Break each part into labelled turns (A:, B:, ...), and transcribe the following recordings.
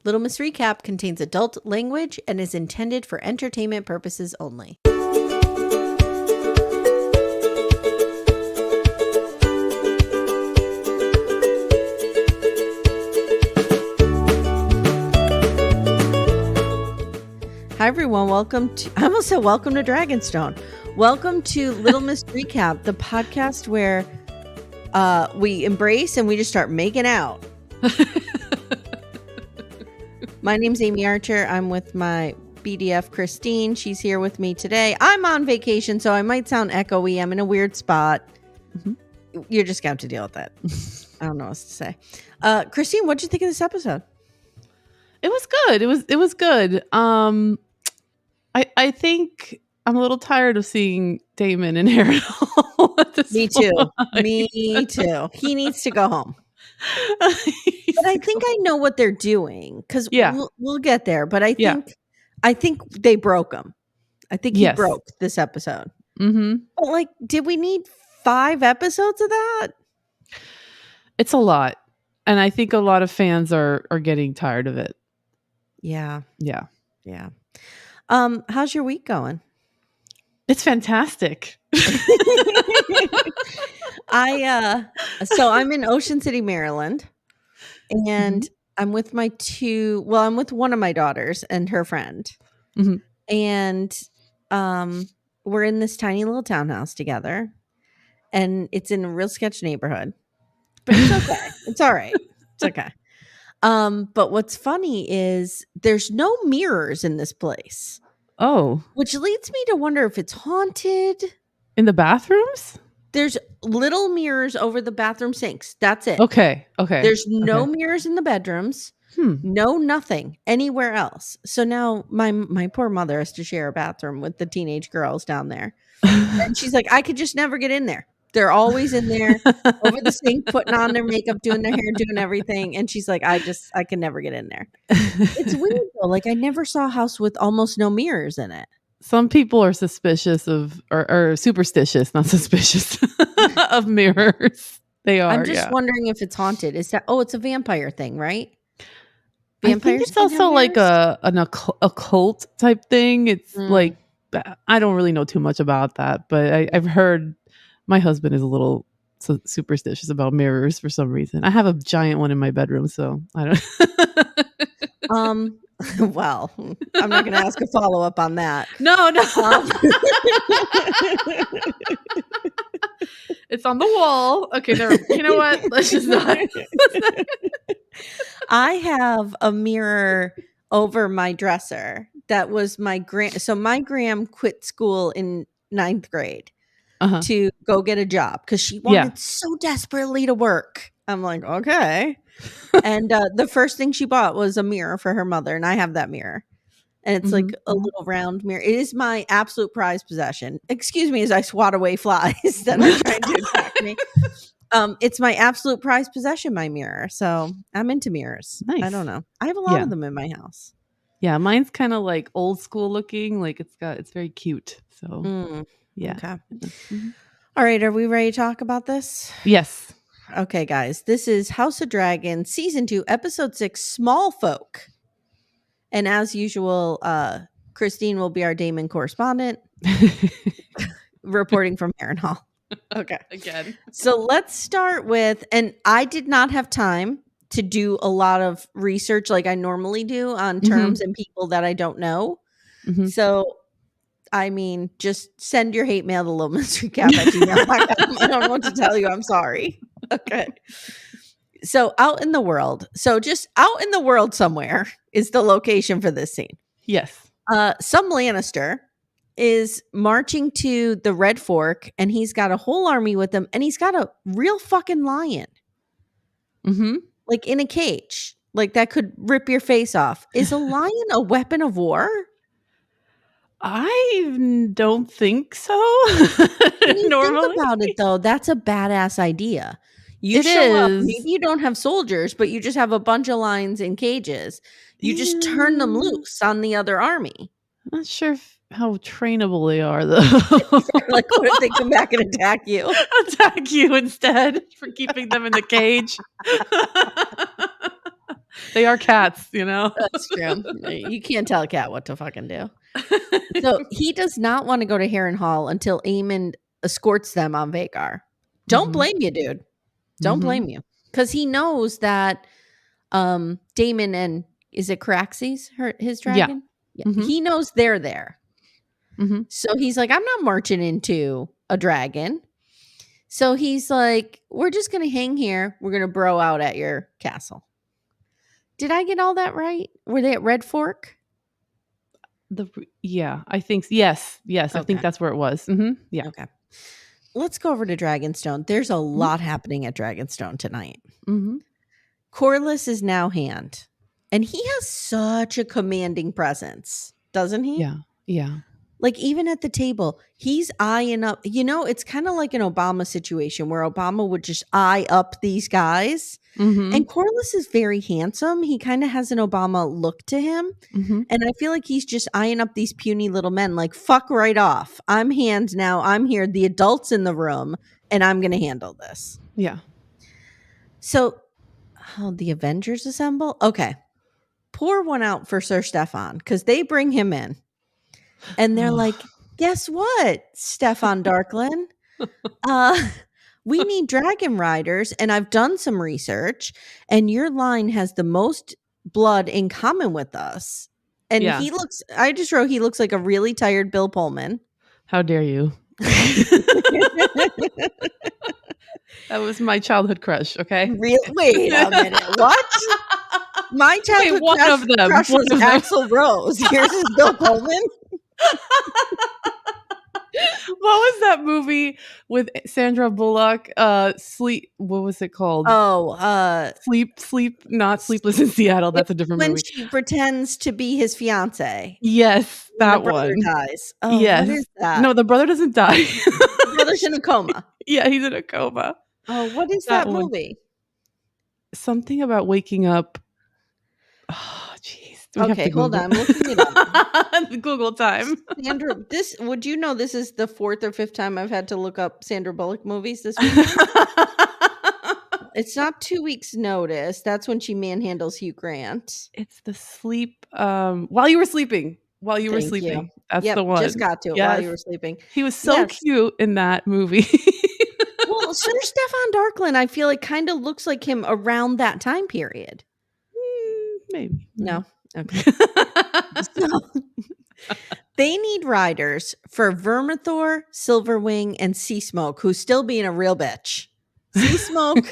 A: Little Miss Recap contains adult language and is intended for entertainment purposes only. Hi everyone, welcome to Dragonstone. Welcome to Little Miss Recap, the podcast where we embrace and we just start making out. My name's Amy Archer. I'm with my BDF Christine. She's here with me today. I'm on vacation, so I might sound echoey. I'm in a weird spot. Mm-hmm. You're just going to have to deal with that. I don't know what to say. Christine, what'd you think of this episode?
B: It was good. It was good. I think I'm a little tired of seeing Daemon and Harrenhall at this
A: Me too.
B: point.
A: Me too. He needs to go home. But I think I know what they're doing because we'll get there. But I think they broke him. I think he broke this episode.
B: Mm-hmm.
A: But did we need 5 episodes of that?
B: It's a lot, and I think a lot of fans are getting tired of it.
A: Yeah.
B: Yeah.
A: How's your week going?
B: It's fantastic.
A: So I'm in Ocean City, Maryland, and I'm with I'm with one of my daughters and her friend.
B: Mm-hmm.
A: And we're in this tiny little townhouse together, and it's in a real sketch neighborhood, but it's okay. It's all right. It's okay. But what's funny is there's no mirrors in this place.
B: Oh.
A: Which leads me to wonder if it's haunted.
B: In the bathrooms?
A: There's little mirrors over the bathroom sinks. That's it.
B: Okay.
A: There's no mirrors in the bedrooms. No nothing anywhere else. So now my poor mother has to share a bathroom with the teenage girls down there. And she's like, I could just never get in there. They're always in there over the sink, putting on their makeup, doing their hair, doing everything. And she's like, I can never get in there. It's weird though. I never saw a house with almost no mirrors in it.
B: Some people are suspicious of, or superstitious, not suspicious of mirrors. They are.
A: I'm just wondering if it's haunted. Is that? Oh, it's a vampire thing, right?
B: Vampires. I think it's also like an occult type thing. It's I don't really know too much about that, but I've heard my husband is a little superstitious about mirrors for some reason. I have a giant one in my bedroom, so I
A: don't. Well, I'm not going to ask a follow up on that.
B: No. It's on the wall. Okay, you know what? Let's just not.
A: I have a mirror over my dresser. That was my So my gram quit school in 9th grade to go get a job because she wanted so desperately to work. I'm like, okay. And the first thing she bought was a mirror for her mother, and I have that mirror. And it's like a little round mirror. It is my absolute prized possession. Excuse me as I swat away flies that are trying to attack me. It's my absolute prized possession, my mirror. So I'm into mirrors.
B: Nice.
A: I don't know. I have a lot of them in my house.
B: Yeah, mine's kind of like old school looking. It's very cute. So yeah.
A: Okay. All right. Are we ready to talk about this?
B: Yes.
A: Okay, guys, this is House of Dragon, Season 2, Episode 6, Smallfolk. And as usual, Christine will be our Daemon correspondent, reporting from Harrenhall. Okay.
B: Again.
A: So let's start with, and I did not have time to do a lot of research like I normally do on terms and people that I don't know. So, I mean, just send your hate mail to littlemissrecap@gmail.com. I don't know what to tell you. I'm sorry. Okay. So just out in the world somewhere is the location for this scene.
B: Yes.
A: Some Lannister is marching to the Red Fork, and he's got a whole army with him, and he's got a real fucking lion. In a cage. That could rip your face off. Is a lion a weapon of war?
B: I don't think so.
A: When you think about it, though, that's a badass idea. You show up, maybe you don't have soldiers, but you just have a bunch of lions in cages. You just turn them loose on the other army.
B: I'm not sure how trainable they are, though.
A: What if they come back and attack you?
B: Attack you instead for keeping them in the cage. They are cats, you know?
A: That's true. You can't tell a cat what to fucking do. So he does not want to go to Harrenhall until Aemon escorts them on Vhagar. Don't blame you, dude. Don't blame you. Because he knows that Daemon and is it Caraxes, his dragon? Yeah. He knows they're there. So he's like, I'm not marching into a dragon. So he's like, we're just going to hang here. We're going to bro out at your castle. Did I get all that right? Were they at Red Fork?
B: Yeah, I think yes. Okay. I think that's where it was. Yeah.
A: Okay. Let's go over to Dragonstone. There's a lot happening at Dragonstone tonight. Corlys is now hand, and he has such a commanding presence, doesn't he?
B: Yeah.
A: Like even at the table, he's eyeing up. You know, it's kind of like an Obama situation where Obama would just eye up these guys. And Corlys is very handsome. He kind of has an Obama look to him. And I feel like he's just eyeing up these puny little men like, fuck right off. I'm hand now. I'm here. The adults in the room. And I'm going to handle this.
B: Yeah.
A: So, the Avengers assemble? Okay. Pour one out for Sir Stefan because they bring him in. And they're like, guess what, Stefan Darklin? We need dragon riders, and I've done some research, and your line has the most blood in common with us. And he looks like a really tired Bill Pullman.
B: How dare you? That was my childhood crush, okay?
A: Wait a minute. What? My childhood crush was Axl Rose. Yours is Bill Pullman?
B: What was that movie with Sandra Bullock? Sleep. What was it called? Sleepless in Seattle. That's a different movie.
A: When she pretends to be his fiance.
B: Yes, that
A: the brother
B: one
A: dies. Oh, yes. What is that?
B: No, the brother doesn't die.
A: The brother's in a coma.
B: Yeah, he's in a coma.
A: Oh, what is that movie?
B: Something about waking up. Oh, jeez.
A: Okay, hold on. I'm looking it up.
B: Google time.
A: Sandra, would you know this is the 4th or 5th time I've had to look up Sandra Bullock movies this week? It's not 2 weeks notice. That's when she manhandles Hugh Grant.
B: It's the sleep. While you were sleeping.
A: You.
B: That's the one.
A: Just got to it while you were sleeping.
B: He was so cute in that movie.
A: Well, Sir Stefan Darklin, I feel like kind of looks like him around that time period.
B: Maybe.
A: No. Okay. So, they need riders for Vermithor, Silverwing, and Seasmoke, who's still being a real bitch. Seasmoke,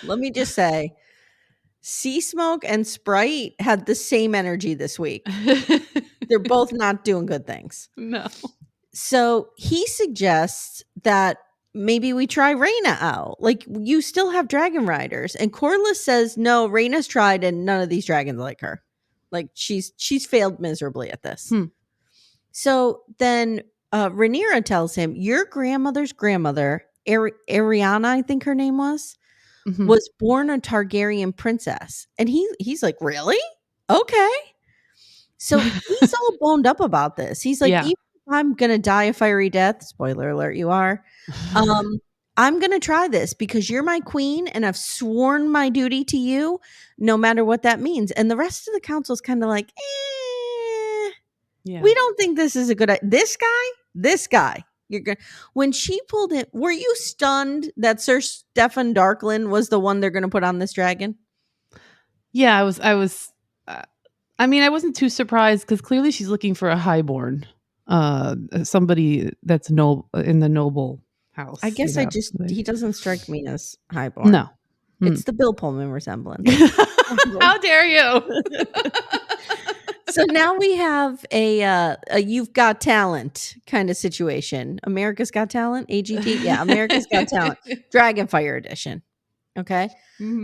A: let me just say, Seasmoke and Sprite had the same energy this week. They're both not doing good things.
B: No.
A: So he suggests that maybe we try Rhaenyra out. Like, you still have dragon riders. And Corlys says, no, Rhaenyra's tried and none of these dragons like her. Like, she's failed miserably at this. So then Rhaenyra tells him, your grandmother's grandmother, Ariana, I think her name was born a Targaryen princess. And he's like, really? Okay. So he's all boned up about this. He's like, even if I'm going to die a fiery death, spoiler alert, you are, I'm going to try this because you're my queen and I've sworn my duty to you no matter what that means. And the rest of the council is kind of like, we don't think this is a good idea. This guy, you're going when she pulled it, were you stunned that Sir Stefan Darklin was the one they're going to put on this dragon?
B: Yeah, I was, I mean, I wasn't too surprised because clearly she's looking for a highborn, somebody that's in the noble house.
A: I guess he doesn't strike me as highborn.
B: No.
A: It's the Bill Pullman resemblance.
B: How dare you?
A: So now we have a You've Got Talent kind of situation. America's Got Talent, AGT. Yeah, America's Got Talent. Dragonfire edition. Okay.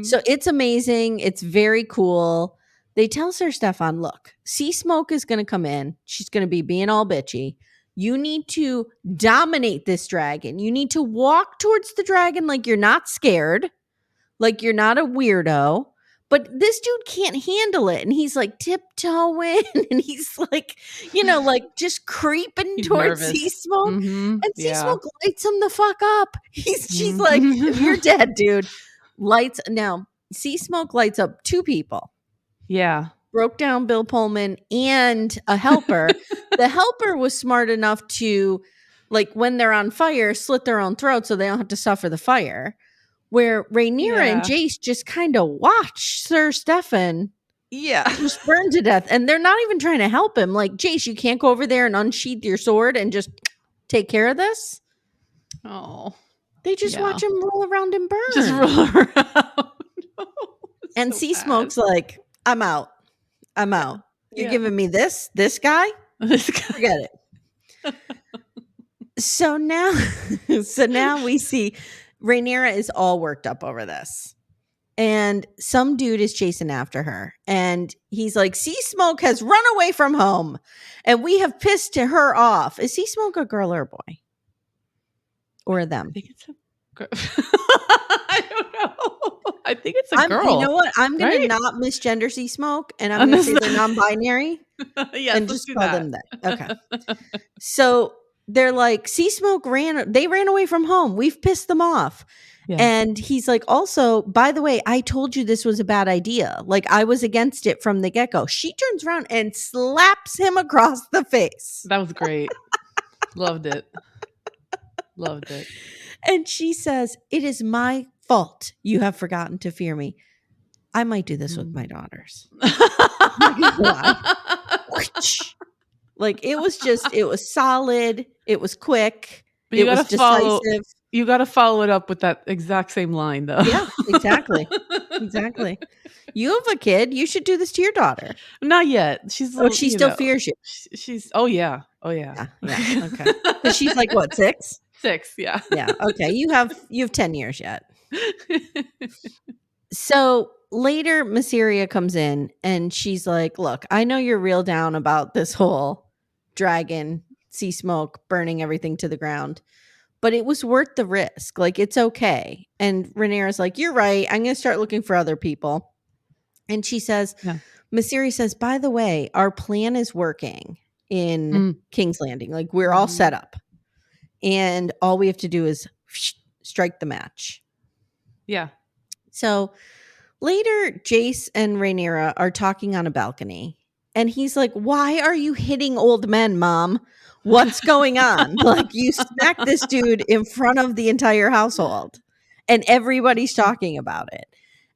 A: So it's amazing. It's very cool. They tell Sir Stefan, look, Seasmoke is going to come in. She's going to be being all bitchy. You need to dominate this dragon. You need to walk towards the dragon like you're not scared, like you're not a weirdo. But this dude can't handle it. And he's like tiptoeing and he's like, like just creeping towards Seasmoke. And Seasmoke lights him the fuck up. She's like, you're dead, dude. Lights. Now, Seasmoke lights up 2 people.
B: Yeah.
A: Broke down Bill Pullman and a helper. The helper was smart enough to, like, when they're on fire, slit their own throat so they don't have to suffer the fire. Where Rhaenyra and Jace just kind of watch Sir Stefan just burn to death. And they're not even trying to help him. Like, Jace, you can't go over there and unsheath your sword and just take care of this.
B: Oh.
A: They just watch him roll around and burn.
B: Just roll around.
A: And Seasmoke's like, I'm out. You're giving me this guy? Forget it. So now we see Rhaenyra is all worked up over this. And some dude is chasing after her. And he's like, Seasmoke has run away from home. And we have pissed her off. Is Seasmoke a girl or a boy? Or a them?
B: I think it's a girl. I don't know. I think it's a girl.
A: You know what? I'm going to not misgender Seasmoke. And I'm going to say they're non-binary.
B: Yes,
A: and just call them that. Okay. So they're like, Seasmoke ran away from home. We've pissed them off. Yeah. And he's like, also, by the way, I told you this was a bad idea. Like, I was against it from the get-go. She turns around and slaps him across the face.
B: That was great. Loved it.
A: And she says, it is my fault you have forgotten to fear me. I might do this with my daughters. Like, it was solid. It was quick. It was decisive.
B: You got to follow it up with that exact same line, though.
A: Yeah, exactly. You have a kid. You should do this to your daughter.
B: Not yet. She
A: still fears you.
B: She's. Oh yeah.
A: Yeah. Okay. So she's like what, 6?
B: 6. Yeah.
A: Yeah. Okay. You have 10 years yet. So later, Mysaria comes in and she's like, "Look, I know you're real down about this whole dragon, Seasmoke burning everything to the ground." But it was worth the risk. Like, it's okay. And Rhaenyra's like, you're right. I'm going to start looking for other people. And she says, Mysaria says, by the way, our plan is working in King's Landing. Like, we're all set up. And all we have to do is strike the match.
B: Yeah.
A: So later, Jace and Rhaenyra are talking on a balcony. And he's like, why are you hitting old men, Mom? What's going on? Like, you smacked this dude in front of the entire household and everybody's talking about it.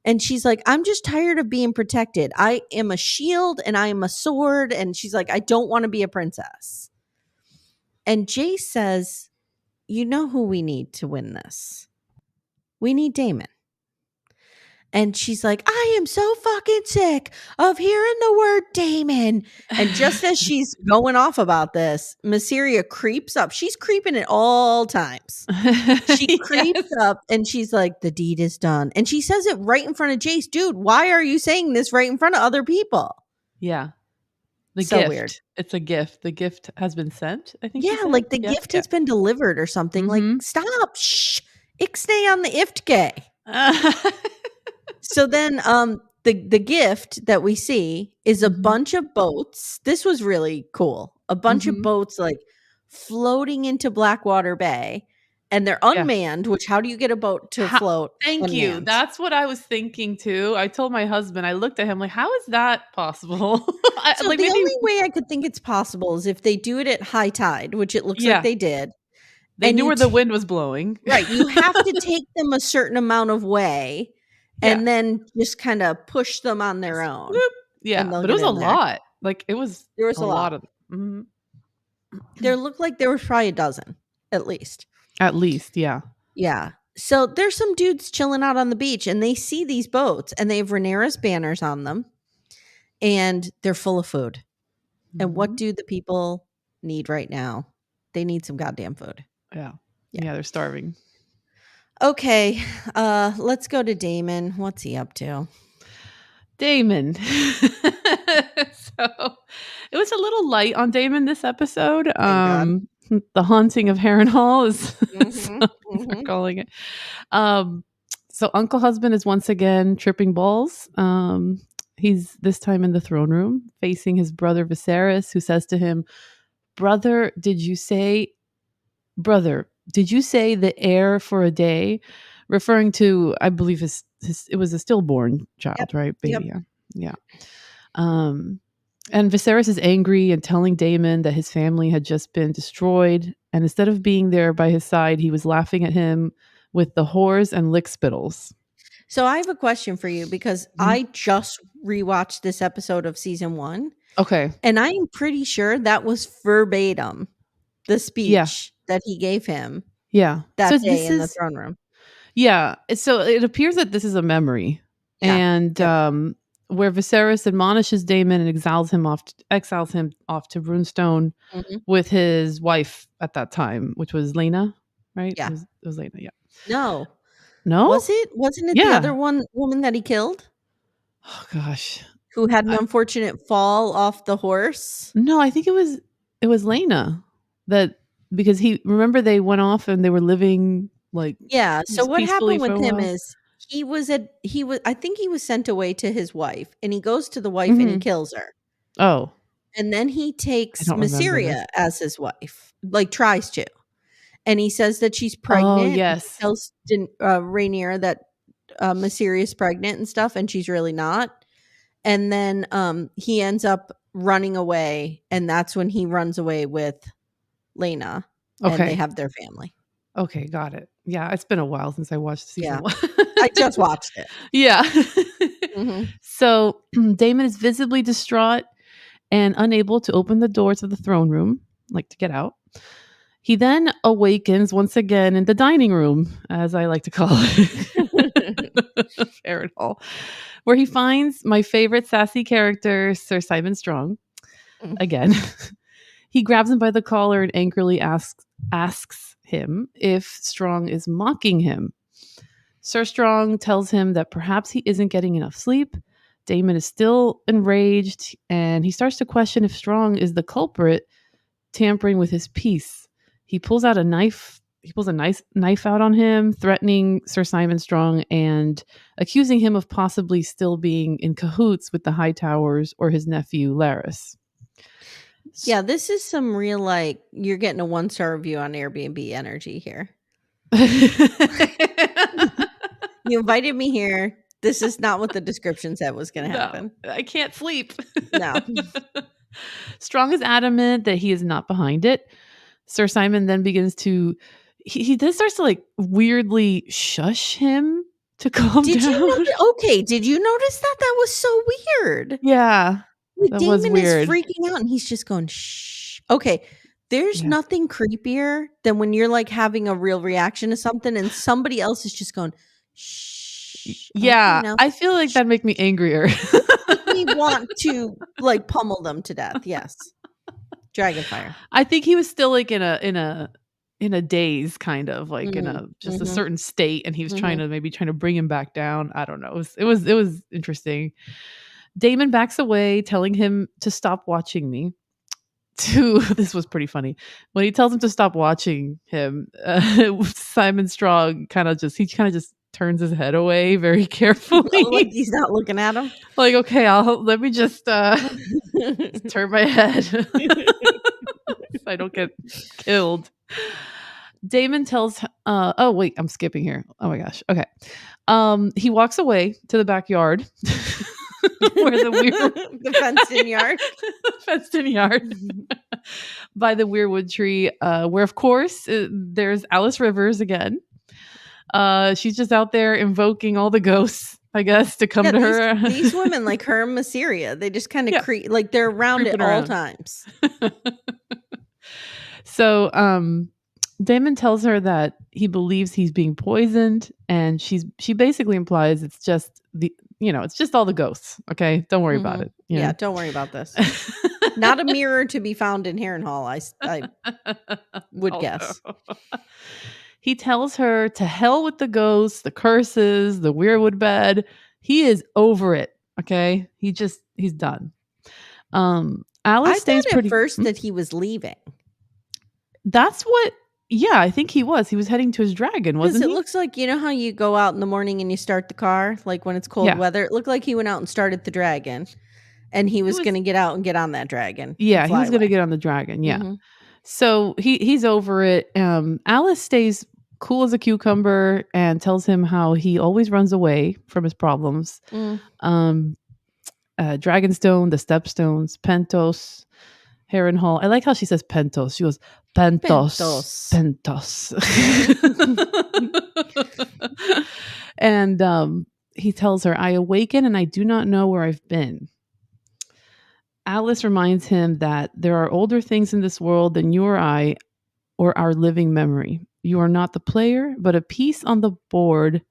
A: And she's like, I'm just tired of being protected. I am a shield and I am a sword. And she's like, I don't want to be a princess. And Jace says, you know who we need to win this? We need Daemon. And she's like, I am so fucking sick of hearing the word Daemon. And just as she's going off about this, Mysaria creeps up. She's creeping at all times. She creeps up and she's like, the deed is done. And she says it right in front of Jace. Dude, why are you saying this right in front of other people?
B: Yeah.
A: So gift. Weird.
B: It's a gift. The gift has been sent, I think.
A: Yeah, like the gift has been delivered or something. Like, stop. Shh. Ixnay on the iftgay. So then the gift that we see is a bunch of boats. This was really cool. A bunch of boats like floating into Blackwater Bay, and they're unmanned, which how do you get a boat to float?
B: Thank
A: unmanned?
B: You. That's what I was thinking too. I told my husband, I looked at him like, how is that possible?
A: So the only way I could think it's possible is if they do it at high tide, which it looks like they did.
B: They knew where the wind was blowing.
A: Right. You have to take them a certain amount of way. And then just kind of push them on their own.
B: Whoop. Yeah, but it was a lot. Like, there was a lot of them.
A: There looked like there was probably a dozen, at least.
B: At least, yeah.
A: Yeah. So there's some dudes chilling out on the beach, and they see these boats, and they have Rhaenyra's banners on them, and they're full of food. And what do the people need right now? They need some goddamn food.
B: Yeah, they're starving.
A: Okay, let's go to Daemon. What's he up to?
B: Daemon. So it was a little light on Daemon this episode. The haunting of Harrenhall is they're calling it. So Uncle Husband is once again tripping balls. He's this time in the throne room facing his brother Viserys, who says to him, Brother, did you say the heir for a day? Referring to, I believe, his it was a stillborn child, right? Baby.
A: Yep.
B: Yeah. And Viserys is angry and telling Daemon that his family had just been destroyed. And instead of being there by his side, he was laughing at him with the whores and lick spittles.
A: So I have a question for you because I just rewatched this episode of season 1.
B: Okay.
A: And I am pretty sure that was verbatim the speech that he gave him that day in the throne room.
B: Yeah. So it appears that this is a memory. Yeah. And where Viserys admonishes Daemon and exiles him off to Runestone with his wife at that time, which was Rhaenyra, right?
A: Yeah.
B: It was Rhaenyra, yeah.
A: No.
B: Was
A: it? Wasn't it the other woman that he killed?
B: Oh gosh.
A: Who had an unfortunate fall off the horse?
B: No, I think it was Rhaenyra because remember they went off and they were living like
A: so what happened with him is I think he was sent away to his wife, and he goes to the wife and he kills her.
B: Oh.
A: And then he takes Mysaria as his wife, like tries to. And he says that she's pregnant.
B: Oh, yes.
A: He tells Rhaenyra that Mysaria is pregnant and stuff, and she's really not. And then he ends up running away, and that's when he runs away with Rhaenyra, and they have their family.
B: Okay, got it. Yeah, it's been a while since I watched season 1.
A: I just watched it.
B: Yeah. So Daemon is visibly distraught and unable to open the doors of the throne room, like to get out. He then awakens once again in the dining room, as I like to call it, Harrenhall, where he finds my favorite sassy character, Sir Simon Strong, again. He grabs him by the collar and angrily asks him if Strong is mocking him. Sir Strong tells him that perhaps he isn't getting enough sleep. Daemon is still enraged, and he starts to question if Strong is the culprit tampering with his peace. He pulls out a knife. He pulls a nice knife out on him, threatening Sir Simon Strong and accusing him of possibly still being in cahoots with the Hightowers or his nephew Larys.
A: Yeah, this is some real, like, you're getting a 1-star review on Airbnb energy here. You invited me here. This is not what the description said was going to happen.
B: I can't sleep.
A: No.
B: Strong is adamant that he is not behind it. Sir Simon then begins to, he then starts to like weirdly shush him to calm down.
A: Did you notice that? That was so weird.
B: Yeah. That
A: Daemon
B: was weird.
A: is freaking out and he's just going, shh. Okay. There's nothing creepier than when you're like having a real reaction to something and somebody else is just going, shh.
B: Yeah. Okay, I feel like that'd make me angrier.
A: We want to like pummel them to death. Yes. Dragonfire.
B: I think he was still like in a daze, kind of like in a just a certain state, and he was trying to bring him back down. I don't know. It was interesting. Daemon backs away, telling him to stop watching me. This was pretty funny. When he tells him to stop watching him, Simon Strong kind of just turns his head away very carefully.
A: Like he's not looking at him.
B: Like, okay, let me just turn my head so I don't get killed. Daemon tells oh wait, I'm skipping here. Oh my gosh. Okay. He walks away to the backyard where
A: the fenced-in yard.
B: Fenced-in yard by the weirwood tree, where of course there's Alice Rivers again. She's just out there invoking all the ghosts, I guess, to come to her.
A: These women, like her and Mysaria, they just kind of like they're around at all times.
B: So Daemon tells her that he believes he's being poisoned, and she basically implies it's just it's just all the ghosts. Okay, don't worry about it.
A: Yeah, don't worry about this. Not a mirror to be found in Harrenhall, I would guess.
B: He tells her to hell with the ghosts, the curses, the weirwood bed. He is over it. Okay, he's done. Alice stays
A: thought at first that he was leaving.
B: That's what. Yeah, I think he was. He was heading to his dragon, wasn't he?
A: It looks like, you know how you go out in the morning and you start the car, like when it's cold weather? It looked like he went out and started the dragon, and he was going to get out and get on that dragon.
B: Yeah, he was going to get on the dragon. Yeah. So he's over it. Alice stays cool as a cucumber and tells him how he always runs away from his problems. Dragonstone, the Stepstones, Pentos, Harrenhall. I like how she says Pentos. She goes, Pentos. And he tells her, I awaken and I do not know where I've been. Alice reminds him that there are older things in this world than you or I or our living memory. You are not the player, but a piece on the board,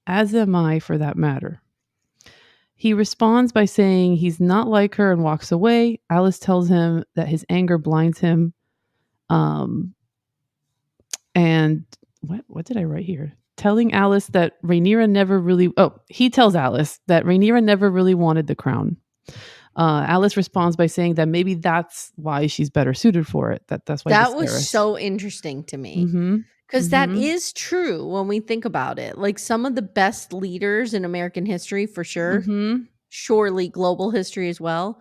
B: as am I for that matter. He responds by saying he's not like her and walks away. Alice tells him that his anger blinds him. And what did I write here? Telling Alice that Rhaenyra never really... he tells Alice that Rhaenyra never really wanted the crown. Alice responds by saying that maybe that's why she's better suited for it. That's why
A: that was so interesting to me. Because that is true when we think about it. Like some of the best leaders in American history, for sure. Surely global history as well.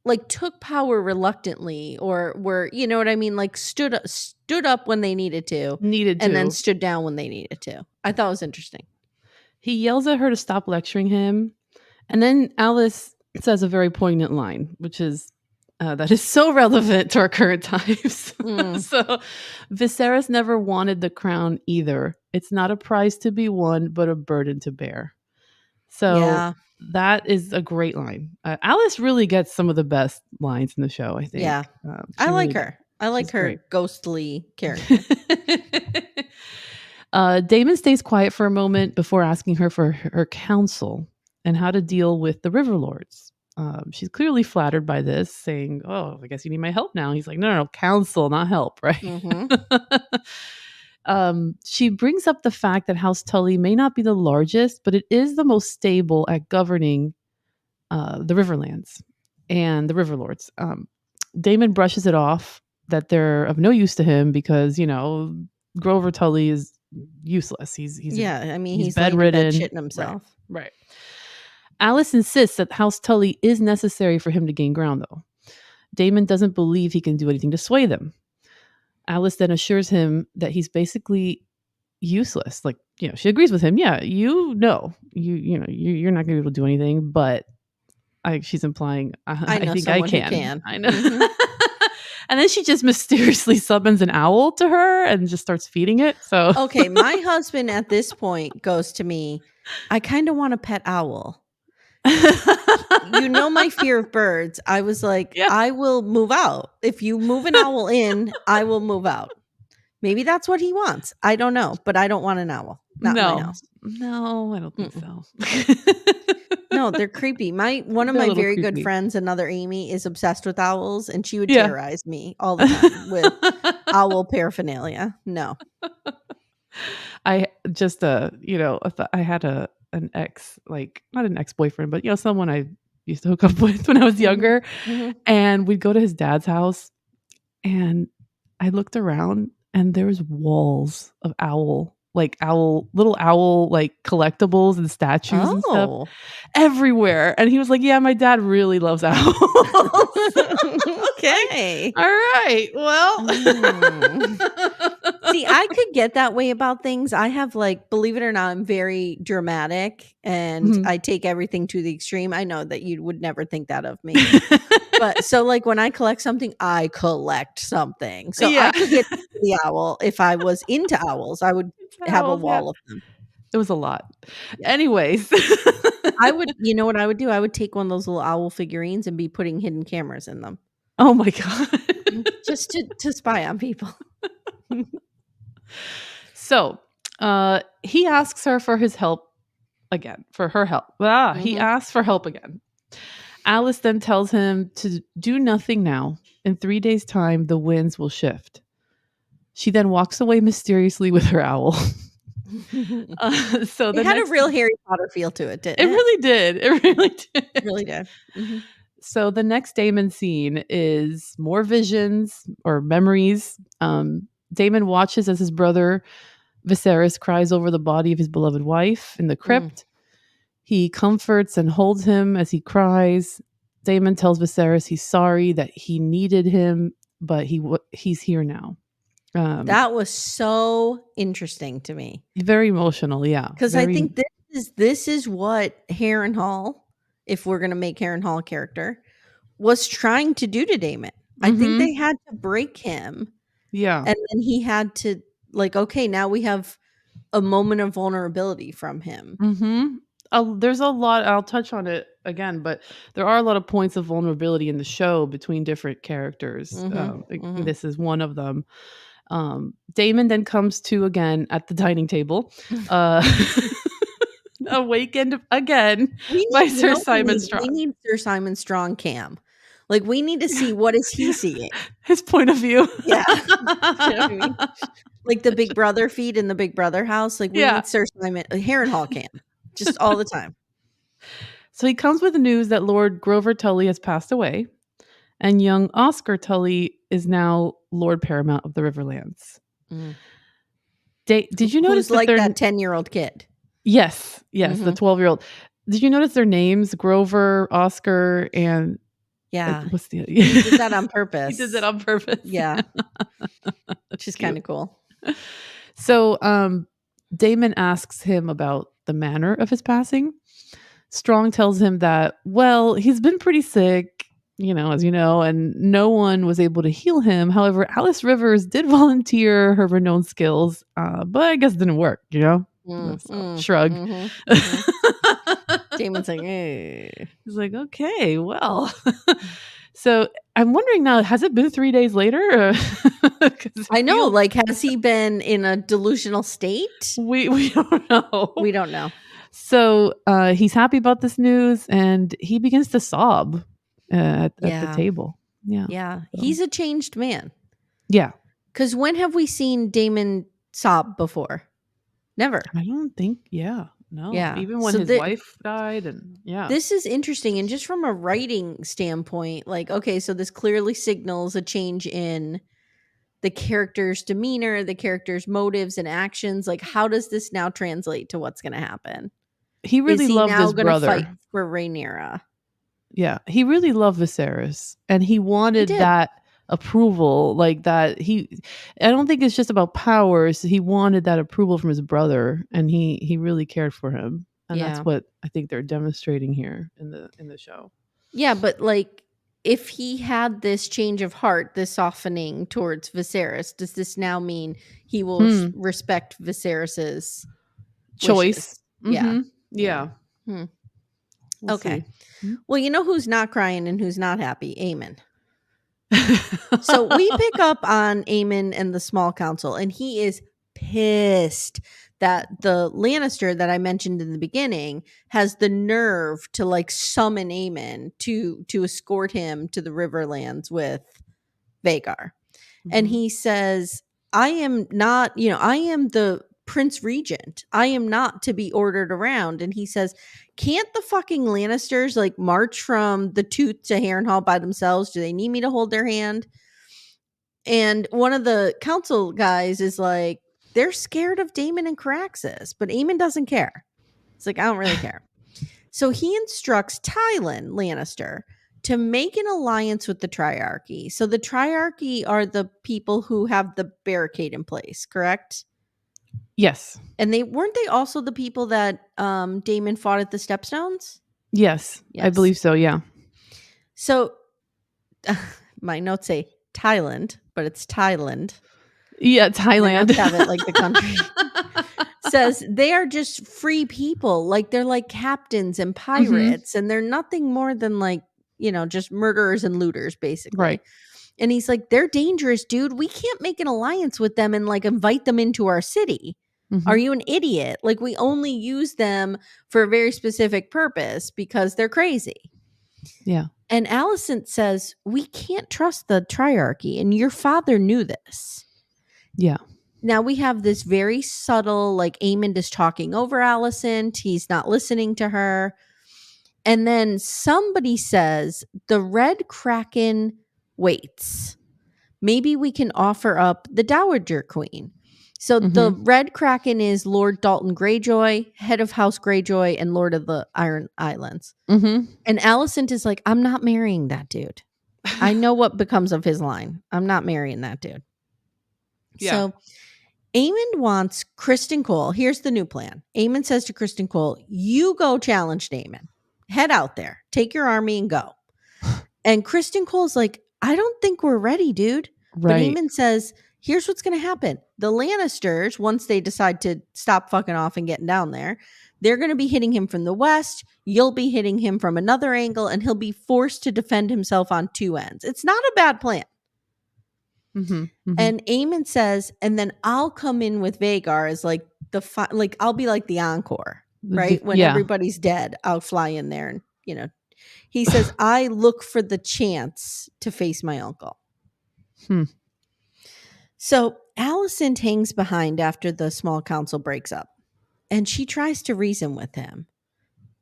A: Like took power reluctantly, or were, you know what I mean? Like stood up when they needed to. And then stood down when they needed to. I thought it was interesting.
B: He yells at her to stop lecturing him. And then Alice says a very poignant line, which is that is so relevant to our current times. So Viserys never wanted the crown either. It's not a prize to be won, but a burden to bear. So that is a great line. Alice really gets some of the best lines in the show, I think.
A: Yeah, I like her. I like her great. Ghostly character.
B: Daemon stays quiet for a moment before asking her for her counsel and how to deal with the River Lords. She's clearly flattered by this, saying, oh, I guess you need my help now. He's like, no, counsel, not help, right? She brings up the fact that House Tully may not be the largest, but it is the most stable at governing the Riverlands and the River Lords. Daemon brushes it off that they're of no use to him because, Grover Tully is useless. He's bedridden,
A: shitting himself.
B: Right. Alice insists that House Tully is necessary for him to gain ground, though. Daemon doesn't believe he can do anything to sway them. Alice then assures him that he's basically useless. Like, she agrees with him. Yeah, you're not going to be able to do anything, but she's implying, I think I can. I know. And then she just mysteriously summons an owl to her and just starts feeding it. So
A: okay, my husband at this point goes to me, I kind of want a pet owl. My fear of birds. I was like, I will move out. If you move an owl in, I will move out. Maybe that's what he wants. I don't know, but I don't want an owl. Not in my house.
B: No, I don't think so.
A: No, they're creepy. One of my very good friends, another Amy, is obsessed with owls, and she would terrorize me all the time with owl paraphernalia. No.
B: I just I had an ex, like not an ex-boyfriend, but someone I used to hook up with when I was younger. And we'd go to his dad's house, and I looked around and there was walls of little owl like collectibles and statues and stuff everywhere. And he was like, yeah, my dad really loves owls.
A: Okay.
B: All right. Well,
A: see, I could get that way about things. I have, like, believe it or not, I'm very dramatic and I take everything to the extreme. I know that you would never think that of me. But so, like, when I collect something, I collect something. So I could get the owl. If I was into owls, I would have a wall of them.
B: It was a lot. Anyways.
A: I would, you know what I would do? I would take one of those little owl figurines and be putting hidden cameras in them.
B: Oh my God.
A: Just to spy on people.
B: So he asks her for his help again, for her help. He asks for help again. Alice then tells him to do nothing now. In 3 days' time, the winds will shift. She then walks away mysteriously with her owl. So
A: it had a real Harry Potter feel to it, didn't it?
B: It really did. It really did.
A: It really did.
B: So the next Daemon scene is more visions or memories. Daemon watches as his brother Viserys cries over the body of his beloved wife in the crypt. He comforts and holds him as he cries. Daemon tells Viserys he's sorry, that he needed him, but he's here now.
A: That was so interesting to me.
B: Very emotional, yeah.
A: Because I think this is what Harrenhall, if we're going to make Harrenhall a character, was trying to do to Daemon. I think they had to break him.
B: Yeah.
A: And then he had to, like, okay, now we have a moment of vulnerability from him.
B: There's a lot, I'll touch on it again, but there are a lot of points of vulnerability in the show between different characters. This is one of them. Daemon then comes to again at the dining table, awakened again by Sir Simon Strong.
A: We need Sir Simon Strong cam. Like, we need to see what is he seeing.
B: His point of view.
A: Yeah. You know what I mean? Like the Big Brother feed in the Big Brother house. Like, we need Sir Simon, Harrenhall cam. Just all the time.
B: So he comes with the news that Lord Grover Tully has passed away, and young Oscar Tully is now Lord Paramount of the Riverlands. Did you notice
A: that that 10-year-old kid?
B: Yes, the 12-year-old. Did you notice their names? Grover, Oscar, and what's the other?
A: He did that on purpose.
B: He did that on purpose.
A: Yeah. Which is kind of cool.
B: So Daemon asks him about the manner of his passing. Strong tells him that, well, he's been pretty sick, as you know, and no one was able to heal him. However, Alice Rivers did volunteer her renowned skills, but I guess it didn't work, So, shrug.
A: Daemon's like, hey.
B: He's like, okay, well. So I'm wondering now, has it been 3 days later?
A: I know, like, has he been in a delusional state?
B: We don't know.
A: We don't know.
B: So he's happy about this news, and he begins to sob at the table.
A: Yeah. So. He's a changed man.
B: Yeah.
A: Because when have we seen Daemon sob before? Never.
B: I don't think, no.
A: Yeah.
B: Even when his wife died, and
A: This is interesting. And just from a writing standpoint, like, okay, so this clearly signals a change in the character's demeanor, the character's motives and actions. Like, how does this now translate to what's going to happen?
B: He really loved his brother.
A: Fight for Rhaenyra.
B: Yeah, he really loved Viserys, and he wanted that approval, like that. I don't think it's just about powers. He wanted that approval from his brother, and he really cared for him, and that's what I think they're demonstrating here in the show. Yeah,
A: but like, if he had this change of heart, this softening towards Viserys, does this now mean he will respect Viserys's
B: choice?
A: Yeah.
B: We'll
A: okay.
B: See.
A: Well, you know who's not crying and who's not happy? Aemon. So we pick up on Aemon and the small council, and he is pissed that the Lannister that I mentioned in the beginning has the nerve to like summon Aemon to escort him to the Riverlands with Vhagar. And he says, I am not, I am the Prince Regent. I am not to be ordered around. And he says, can't the fucking Lannisters like march from the Tooth to Harrenhal by themselves? Do they need me to hold their hand? And one of the council guys is like, they're scared of Daemon and Caraxes, but Aemon doesn't care. It's like, I don't really care. So he instructs Tywin Lannister to make an alliance with the Triarchy. So the Triarchy are the people who have the barricade in place, correct?
B: Yes.
A: And weren't they also the people that Daemon fought at the Stepstones?
B: Yes, I believe so, yeah.
A: So my notes say Thailand, but it's Thailand.
B: Yeah, Thailand.
A: Have it like the country. Says they are just free people. Like, they're like captains and pirates, and they're nothing more than like, just murderers and looters, basically.
B: Right.
A: And he's like, they're dangerous, dude. We can't make an alliance with them and like invite them into our city. Are you an idiot? Like, we only use them for a very specific purpose because they're crazy.
B: Yeah.
A: And Alicent says, we can't trust the Triarchy, and your father knew this.
B: Yeah.
A: Now we have this very subtle, like, Aemon is talking over Alicent. He's not listening to her. And then somebody says, the Red Kraken waits. Maybe we can offer up the Dowager Queen. So the Red Kraken is Lord Dalton Greyjoy, head of House Greyjoy, and Lord of the Iron Islands. And Alicent is like, I'm not marrying that dude. I know what becomes of his line. I'm not marrying that dude. So Aemond wants Criston Cole. Here's the new plan. Aemond says to Criston Cole, you go challenge Daemon. Head out there. Take your army and go. And Criston Cole's like, I don't think we're ready, dude. But Aemond says, here's what's going to happen. The Lannisters, once they decide to stop fucking off and getting down there, they're going to be hitting him from the west. You'll be hitting him from another angle, and he'll be forced to defend himself on two ends. It's not a bad plan. And Aemond says, and then I'll come in with Vhagar as like I'll be like the encore, right? When everybody's dead, I'll fly in there and, he says, I look for the chance to face my uncle. So Alicent hangs behind after the small council breaks up, and she tries to reason with him,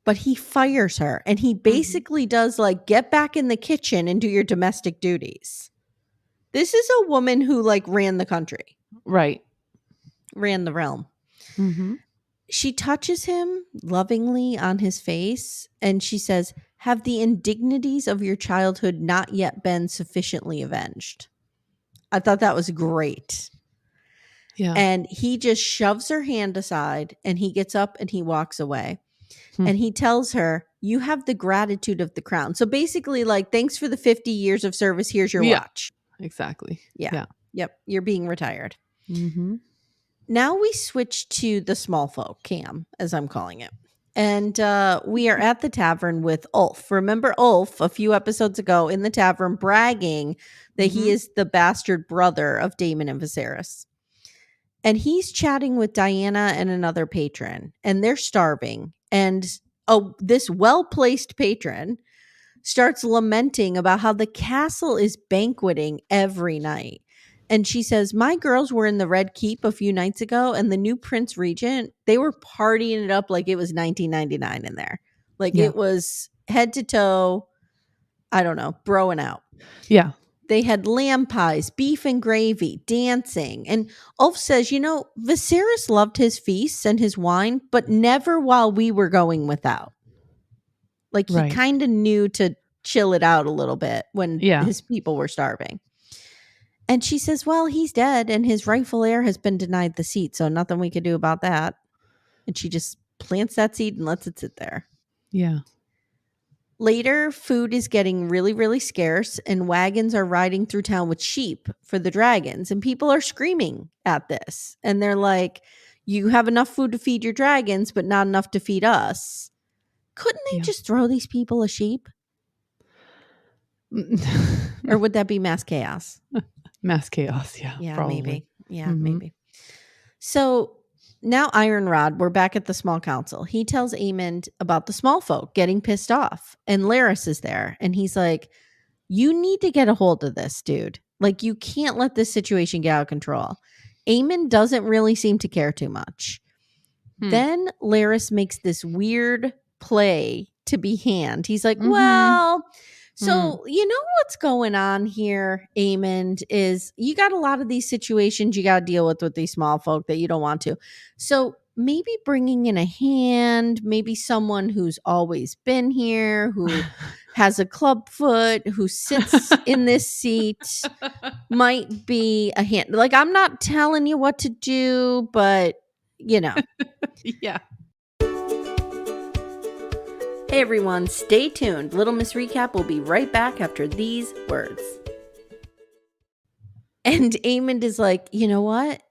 A: but he fires her, and he basically does like, get back in the kitchen and do your domestic duties. This is a woman who like ran the country.
B: Right.
A: Ran the realm. She touches him lovingly on his face, and she says, have the indignities of your childhood not yet been sufficiently avenged? I thought that was great. Yeah. And he just shoves her hand aside, and he gets up and he walks away. And he tells her, you have the gratitude of the crown. So basically, like, thanks for the 50 years of service. Here's your watch.
B: Exactly.
A: Yeah. Yep. You're being retired. Now we switch to the Smallfolk cam, as I'm calling it. And we are at the tavern with Ulf. Remember Ulf a few episodes ago in the tavern bragging that he is the bastard brother of Daemon and Viserys. And he's chatting with Diana and another patron, and they're starving. And this well-placed patron starts lamenting about how the castle is banqueting every night. And she says, my girls were in the Red Keep a few nights ago, and the new Prince Regent, they were partying it up like it was 1999 in there. Like it was head to toe, I don't know, broing out.
B: Yeah.
A: They had lamb pies, beef and gravy, dancing. And Ulf says, Viserys loved his feasts and his wine, but never while we were going without. Like he kind of knew to chill it out a little bit when his people were starving. And she says, well, he's dead and his rightful heir has been denied the seat. So nothing we could do about that. And she just plants that seed and lets it sit there.
B: Yeah.
A: Later, food is getting really, really scarce, and wagons are riding through town with sheep for the dragons. And people are screaming at this. And they're like, you have enough food to feed your dragons, but not enough to feed us. Couldn't they just throw these people a sheep? Or would that be mass chaos?
B: Mass chaos, yeah.
A: Yeah,
B: probably.
A: maybe. Yeah, maybe. So now Ironrod, we're back at the small council. He tells Aemond about the small folk getting pissed off. And Larys is there. And he's like, you need to get a hold of this, dude. Like, you can't let this situation get out of control. Aemond doesn't really seem to care too much. Then Larys makes this weird play to be hand. He's like, well... So, you know what's going on here, Aemond, is you got a lot of these situations you got to deal with these small folk that you don't want to. So maybe bringing in a hand, maybe someone who's always been here, who has a club foot, who sits in this seat might be a hand. Like, I'm not telling you what to do, but,
B: Yeah.
A: Hey everyone, stay tuned. Little Miss Recap will be right back after these words. And Aemond is like, you know what?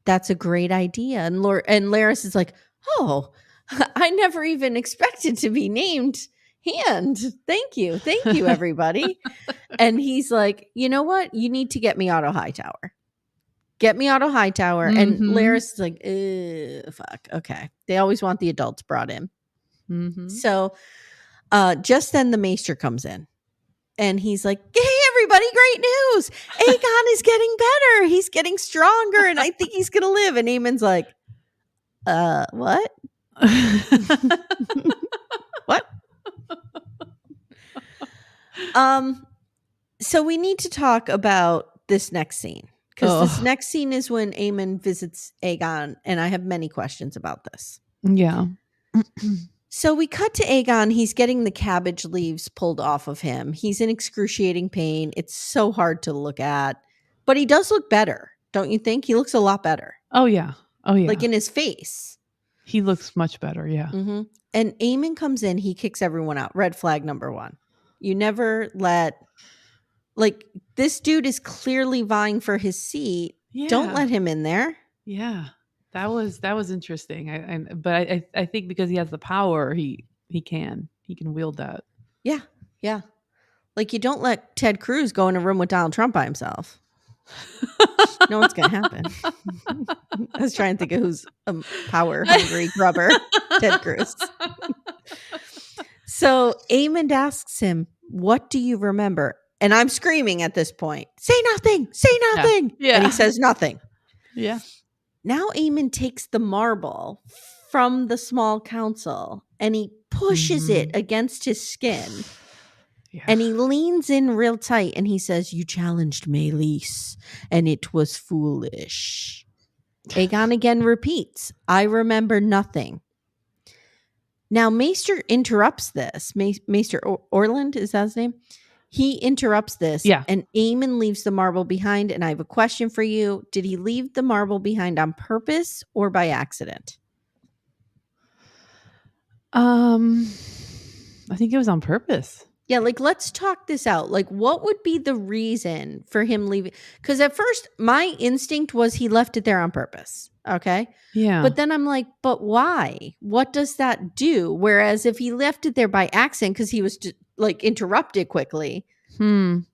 A: That's a great idea. And Larys is like, oh, I never even expected to be named hand. Thank you, everybody. And he's like, you know what? You need to get me Otto Hightower. Get me Otto Hightower. And Larys is like, fuck. Okay. They always want the adults brought in. So just then the maester comes in and he's like, hey everybody, great news, Aegon is getting better, he's getting stronger, and I think he's gonna live. And Aemon's like, what? What? So we need to talk about this next scene, because this next scene is when Aemond visits Aegon, and I have many questions about this.
B: Yeah.
A: So we cut to Aegon. He's getting the cabbage leaves pulled off of him. He's in excruciating pain. It's so hard to look at, but he does look better, Don't you think? He looks a lot better.
B: Oh, yeah. Oh, yeah.
A: Like in his face.
B: He looks much better, yeah.
A: Mm-hmm. And Aemon comes in, he kicks everyone out. Red flag number 1. You never let... Like, this dude is clearly vying for his seat. Yeah. Don't let him in there.
B: Yeah. That was interesting. But I think because he has the power, he can wield that.
A: Yeah. Yeah. Like, you don't let Ted Cruz go in a room with Donald Trump by himself. No, what's going to happen. I was trying to think of who's a power-hungry grubber. Ted Cruz. So Aemon asks him, what do you remember? And I'm screaming at this point, say nothing, say nothing. Yeah. And he says nothing.
B: Yeah.
A: Now Aemon takes the marble from the small council and he pushes it against his skin. Yeah. And he leans in real tight and he says, you challenged Meleys and it was foolish. Aegon again repeats, I remember nothing. Now Maester interrupts this. Maester Orland, is that his name? He interrupts this. Yeah. And Aemon leaves the marble behind. And I have a question for you. Did he leave the marble behind on purpose or by accident?
B: I think it was on purpose.
A: Yeah, like, let's talk this out. Like, what would be the reason for him leaving? Because at first, my instinct was he left it there on purpose. Okay? Yeah. But then I'm like, but why? What does that do? Whereas if he left it there by accident because he was like interrupted quickly, then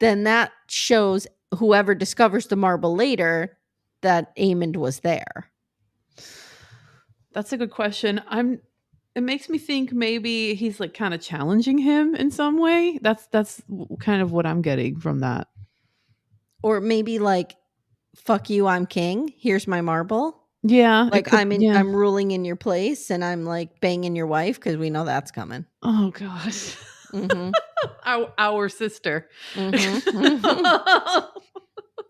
A: that shows whoever discovers the marble later that Aemon was there.
B: That's a good question. It makes me think maybe he's like kind of challenging him in some way. That's kind of what I'm getting from that.
A: Or maybe like, fuck you, I'm king. Here's my marble.
B: Yeah.
A: Like I'm ruling in your place and I'm like banging your wife because we know that's coming.
B: Oh gosh. Mm-hmm. our sister.
A: Mm-hmm.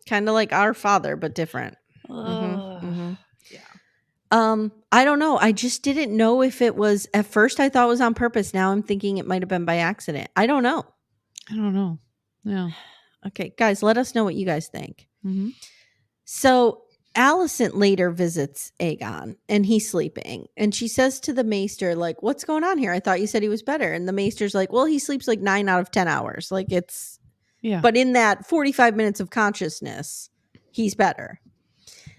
A: Kind of like our father, but different. Yeah. I don't know. I just didn't know if it was, at first I thought it was on purpose. Now I'm thinking it might have been by accident. I don't know.
B: Yeah.
A: Okay, guys, let us know what you guys think. So Alicent later visits Aegon and he's sleeping. And she says to the Maester, like, what's going on here? I thought you said he was better. And the Maester's like, well, he sleeps like 9 out of 10 hours. Like it's, yeah. But in that 45 minutes of consciousness, he's better.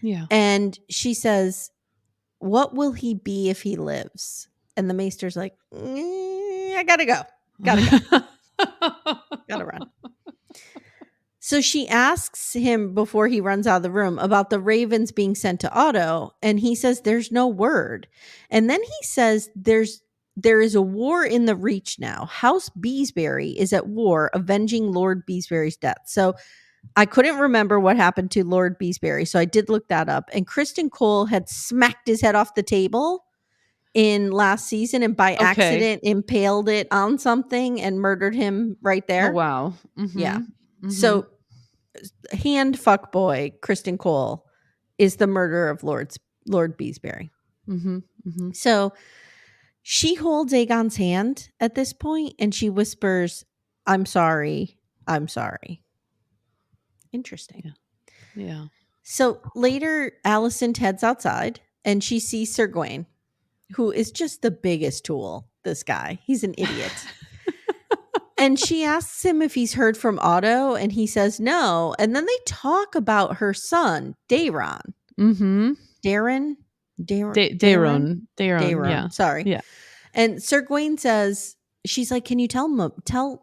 A: Yeah. And she says, what will he be if he lives? And the Maester's like, I gotta go. Gotta run. So she asks him before he runs out of the room about the ravens being sent to Otto. And he says, there's no word. And then he says, there is a war in the Reach now. House Beesbury is at war, avenging Lord Beesbury's death. So I couldn't remember what happened to Lord Beesbury. So I did look that up. And Kristen Cole had smacked his head off the table in last season and by accident impaled it on something and murdered him right there.
B: Oh, wow.
A: Yeah. So hand fuck boy Kristen Cole is the murderer of Lord Beesbury. So she holds Aegon's hand at this point and she whispers, I'm sorry. Interesting.
B: Yeah.
A: So later Alicent heads outside and she sees Sir Gawain, who is just the biggest tool. This guy, he's an idiot. And she asks him if he's heard from Otto, and he says no. And then they talk about her son, Daeron. Daeron.
B: Yeah.
A: Sorry. Yeah. And Sir Gawain says, she's like, can you tell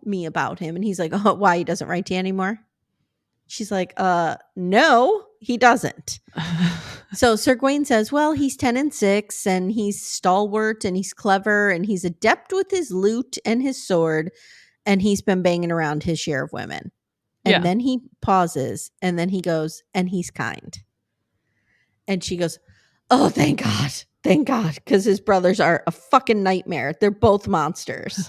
A: me about him? And he's like, oh, why he doesn't write to you anymore? She's like, no, he doesn't. So Sir Gawain says, well, he's 10 and 6 and he's stalwart and he's clever and he's adept with his lute and his sword. And he's been banging around his share of women. And then he pauses and then he goes, and he's kind. And she goes, oh, thank God. Thank God. Because his brothers are a fucking nightmare. They're both monsters.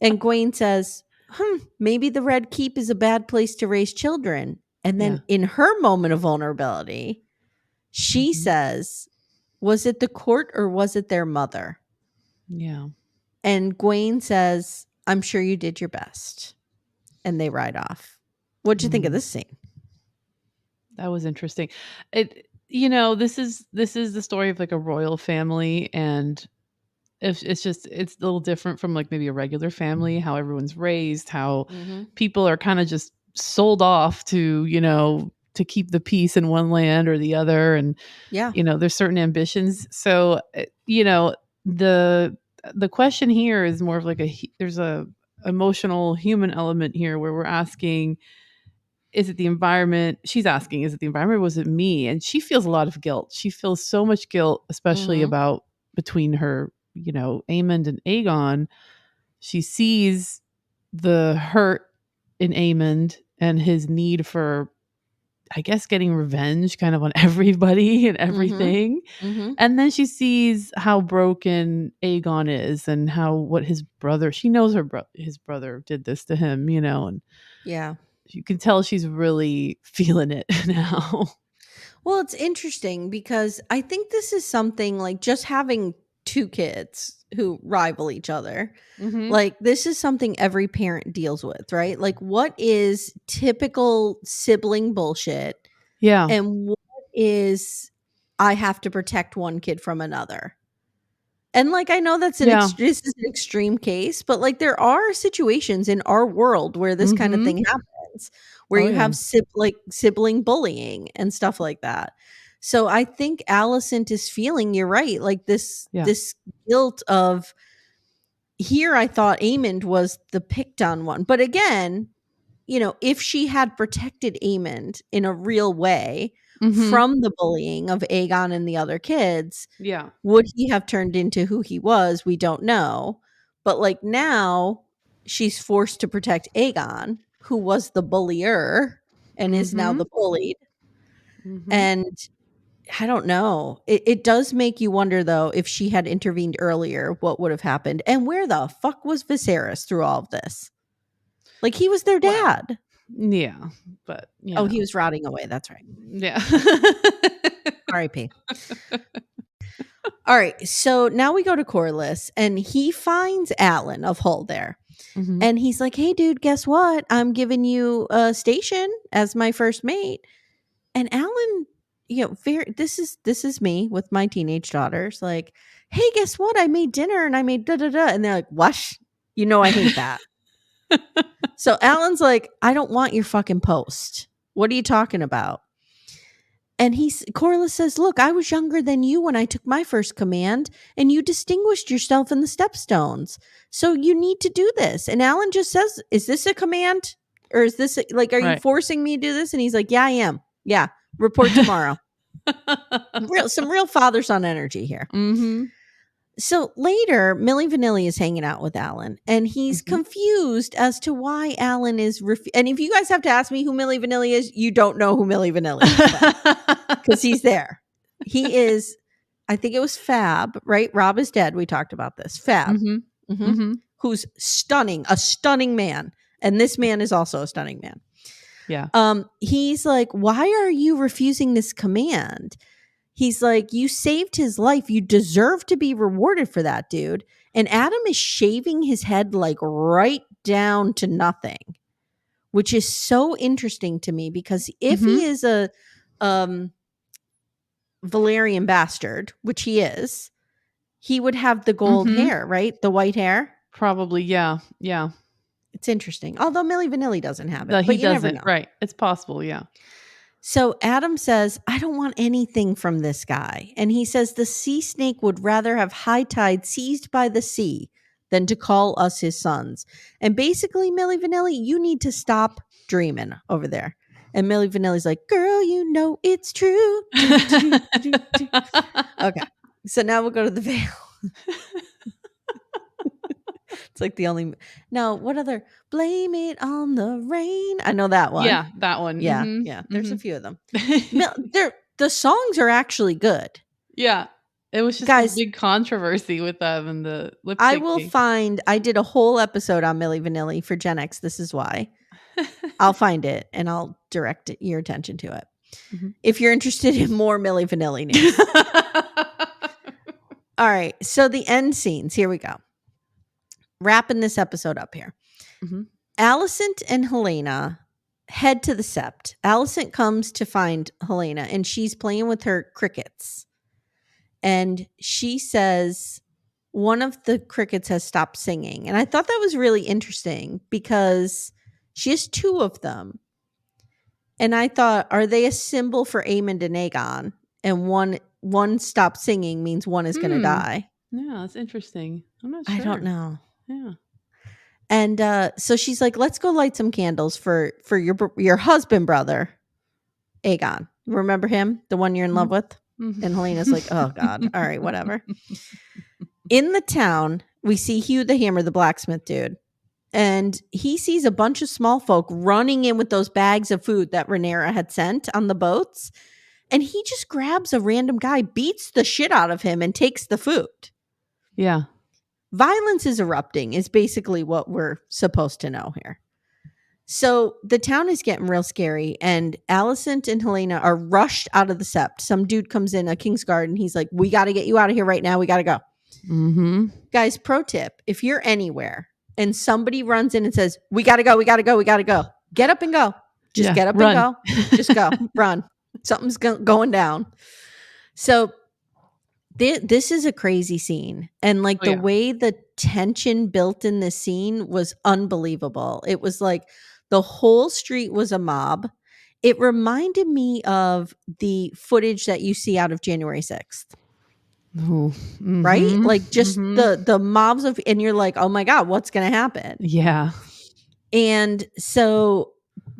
A: And Gawain says, maybe the Red Keep is a bad place to raise children. And then in her moment of vulnerability, she says, was it the court or was it their mother?
B: Yeah.
A: And Gawain says, I'm sure you did your best. And they ride off. What'd you think of this scene?
B: That was interesting. This is the story of like a royal family, and it's a little different from like maybe a regular family, how everyone's raised, how people are kind of just sold off to keep the peace in one land or the other, and there's certain ambitions. So the question here is more of like there's a emotional human element here where we're asking, is it the environment? She's asking, is it the environment or was it me? And she feels a lot of guilt. She feels so much guilt, especially about between her, Aemond and Aegon. She sees the hurt in Aemond and his need for, I guess, getting revenge kind of on everybody and everything. And then she sees how broken Aegon is and what his brother, she knows his brother did this to him, and you can tell she's really feeling it now.
A: Well, it's interesting because I think this is something like just having two kids who rival each other. Like, this is something every parent deals with, right? Like, what is typical sibling bullshit?
B: Yeah.
A: And what is, I have to protect one kid from another? And like, I know that's this is an extreme case, but like there are situations in our world where this kind of thing happens, where you have sibling bullying and stuff like that. So I think Alicent is feeling, you're right, like this guilt of, here I thought Aemond was the picked on one. But again, if she had protected Aemond in a real way from the bullying of Aegon and the other kids, would he have turned into who he was? We don't know. But like now she's forced to protect Aegon, who was the bullier and is now the bullied. And I don't know. It does make you wonder, though, if she had intervened earlier, what would have happened? And where the fuck was Viserys through all of this? Like, he was their dad.
B: Yeah, but
A: he was rotting away. That's right.
B: Yeah.
A: R.I.P. All right, so now we go to Corlys, and he finds Alan of Hull there. And he's like, hey, dude, guess what? I'm giving you a station as my first mate. And Alan, this is me with my teenage daughters. Like, hey, guess what? I made dinner and I made da-da-da. And they're like, what? I hate that. So Alan's like, I don't want your fucking post. What are you talking about? And Corlys says, look, I was younger than you when I took my first command, and you distinguished yourself in the stepstones. So you need to do this. And Alan just says, is this a command? Or is this are you forcing me to do this? And he's like, yeah, I am. Yeah. Report tomorrow. Some real father-son energy here. So later, Milli Vanilli is hanging out with Alan, and he's confused as to why Alan is. And if you guys have to ask me who Milli Vanilli is, you don't know who Milli Vanilli is, because he's there. He is. I think it was Fab, right? Rob is dead. We talked about this. Fab, who's stunning, a stunning man, and this man is also a stunning man.
B: Yeah.
A: He's like, why are you refusing this command? He's like, you saved his life. You deserve to be rewarded for that, dude. And Adam is shaving his head like right down to nothing, which is so interesting to me, because if he is a Valyrian bastard, which he is, he would have the gold hair, right? The white hair.
B: Probably, yeah. Yeah.
A: It's interesting. Although Milli Vanilli doesn't have it.
B: No,
A: but
B: he doesn't. Right. It's possible, yeah.
A: So Adam says, I don't want anything from this guy. And he says the sea snake would rather have high tide seized by the sea than to call us his sons. And basically, Milli Vanilli, you need to stop dreaming over there. And Milli Vanilli's like, girl, you know it's true. Okay. So now we'll go to the Vale. It's like the only. No, what other? Blame it on the rain. I know that one.
B: Yeah, that one.
A: Yeah, yeah. There's a few of them. The songs are actually good.
B: Yeah, it was just a big controversy with them and the lip syncing.
A: I did a whole episode on Milli Vanilli for Gen X. This is why. I'll find it and I'll direct your attention to it. If you're interested in more Milli Vanilli news. All right. So the end scenes. Here we go. Wrapping this episode up here. Alicent and Helena head to the sept. Alicent comes to find Helaena, and she's playing with her crickets. And she says one of the crickets has stopped singing. And I thought that was really interesting because she has 2 of them. And I thought, are they a symbol for Aemond and Aegon? And one stopped singing means one is going to die.
B: Yeah, that's interesting. I'm not sure.
A: I don't know.
B: Yeah.
A: And so she's like, let's go light some candles for your husband, brother, Aegon. Remember him? The one you're in love with? And Helena's like, oh, God. All right, whatever. In the town, we see Hugh the Hammer, the blacksmith dude. And he sees a bunch of small folk running in with those bags of food that Rhaenyra had sent on the boats. And he just grabs a random guy, beats the shit out of him, and takes the food.
B: Yeah.
A: Violence is erupting is basically what we're supposed to know here. So the town is getting real scary, and Alicent and Helaena are rushed out of the sept. Some dude comes in, a Kingsguard, and he's like, we got to get you out of here right now. We got to go.
B: Mm-hmm.
A: Guys, pro tip, if you're anywhere and somebody runs in and says, we got to go, we got to go, we got to go, get up and go. Just get up
B: run.
A: and go. Just go. Run. Something's going down. So this is a crazy scene. And like the way the tension built in this scene was unbelievable. It was like the whole street was a mob. It reminded me of the footage that you see out of January 6th.
B: Oh, mm-hmm,
A: right? Like just the mobs of, and you're like, oh my God, what's going to happen?
B: Yeah.
A: And so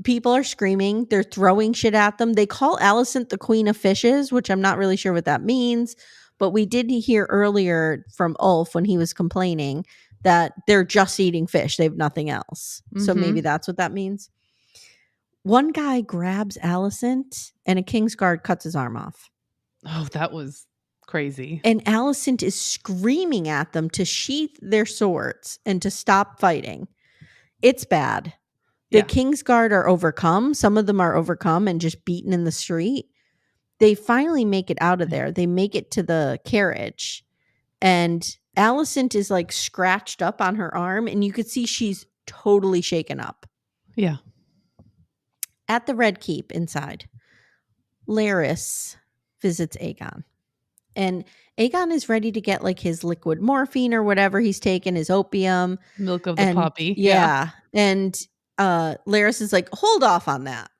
A: people are screaming. They're throwing shit at them. They call Alicent the Queen of Fishes, which I'm not really sure what that means. But we did hear earlier from Ulf when he was complaining that they're just eating fish. They have nothing else. So maybe that's what that means. One guy grabs Alicent and a Kingsguard cuts his arm off.
B: Oh, that was crazy.
A: And Alicent is screaming at them to sheath their swords and to stop fighting. It's bad. The Kingsguard are overcome. Some of them are overcome and just beaten in the street. They finally make it out of there. They make it to the carriage. And Alicent is like scratched up on her arm. And you could see she's totally shaken up.
B: Yeah.
A: At the Red Keep inside, Larys visits Aegon. And Aegon is ready to get like his liquid morphine or whatever he's taken, his opium.
B: Milk of the poppy.
A: Yeah. And Larys is like, hold off on that.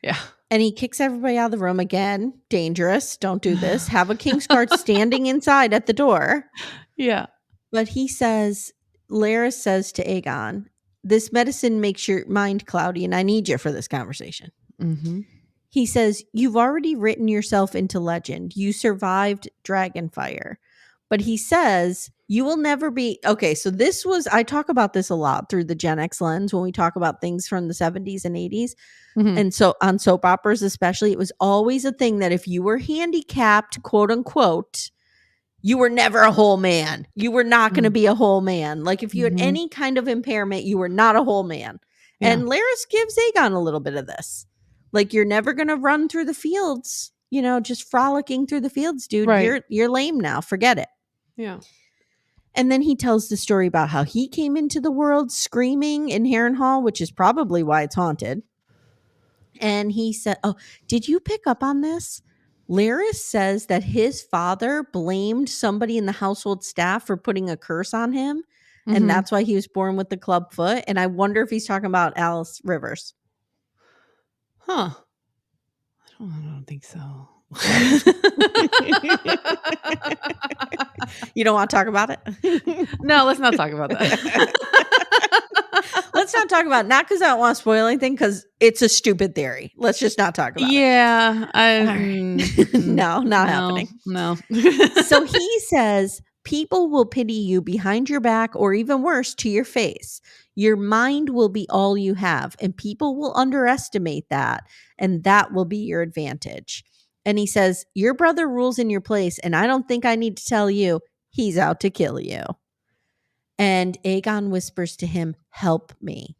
B: Yeah.
A: And he kicks everybody out of the room again. Dangerous. Don't do this. Have a Kingsguard standing inside at the door.
B: Yeah.
A: But Larys says to Aegon, this medicine makes your mind cloudy and I need you for this conversation.
B: Mm-hmm.
A: He says, you've already written yourself into legend. You survived Dragonfire. But he says, you will never be... Okay, so I talk about this a lot through the Gen X lens when we talk about things from the 70s and 80s. Mm-hmm. And so on soap operas especially, it was always a thing that if you were handicapped, quote unquote, you were never a whole man. You were not going to be a whole man. Like if you had any kind of impairment, you were not a whole man. Yeah. And Larys gives Aegon a little bit of this. Like, you're never going to run through the fields, just frolicking through the fields, dude. Right. You're lame now. Forget it.
B: Yeah.
A: And then he tells the story about how he came into the world screaming in Harrenhall, which is probably why it's haunted. And he said, oh, did you pick up on this? Larys says that his father blamed somebody in the household staff for putting a curse on him. Mm-hmm. And that's why he was born with the club foot. And I wonder if he's talking about Alice Rivers.
B: Huh. I don't think so.
A: You don't want to talk about it?
B: No, let's not talk about that.
A: Let's not talk about it. Not because I don't want to spoil anything, because it's a stupid theory. Let's just not talk about it.
B: Yeah.
A: No, not happening.
B: No.
A: So he says, people will pity you behind your back, or even worse, to your face. Your mind will be all you have, and people will underestimate that, and that will be your advantage. And he says, your brother rules in your place, and I don't think I need to tell you, he's out to kill you. And Aegon whispers to him, help me.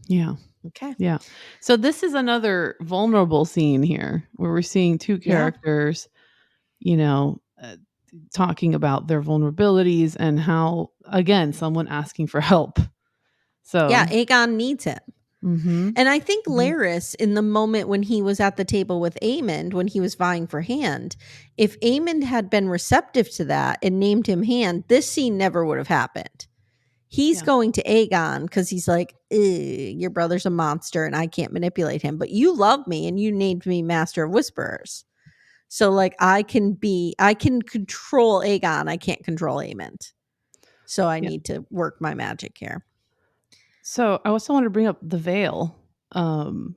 B: Yeah.
A: Okay.
B: Yeah. So this is another vulnerable scene here where we're seeing two characters, talking about their vulnerabilities and how, again, someone asking for help. So
A: yeah, Aegon needs him.
B: Mm-hmm.
A: And I think Larys, in the moment when he was at the table with Aemond, when he was vying for Hand, if Aemond had been receptive to that and named him Hand, this scene never would have happened. He's going to Aegon because he's like, your brother's a monster and I can't manipulate him. But you love me and you named me Master of Whisperers. So like I can control Aegon. I can't control Aemond. So I need to work my magic here.
B: So I also want to bring up the veil.
A: Oh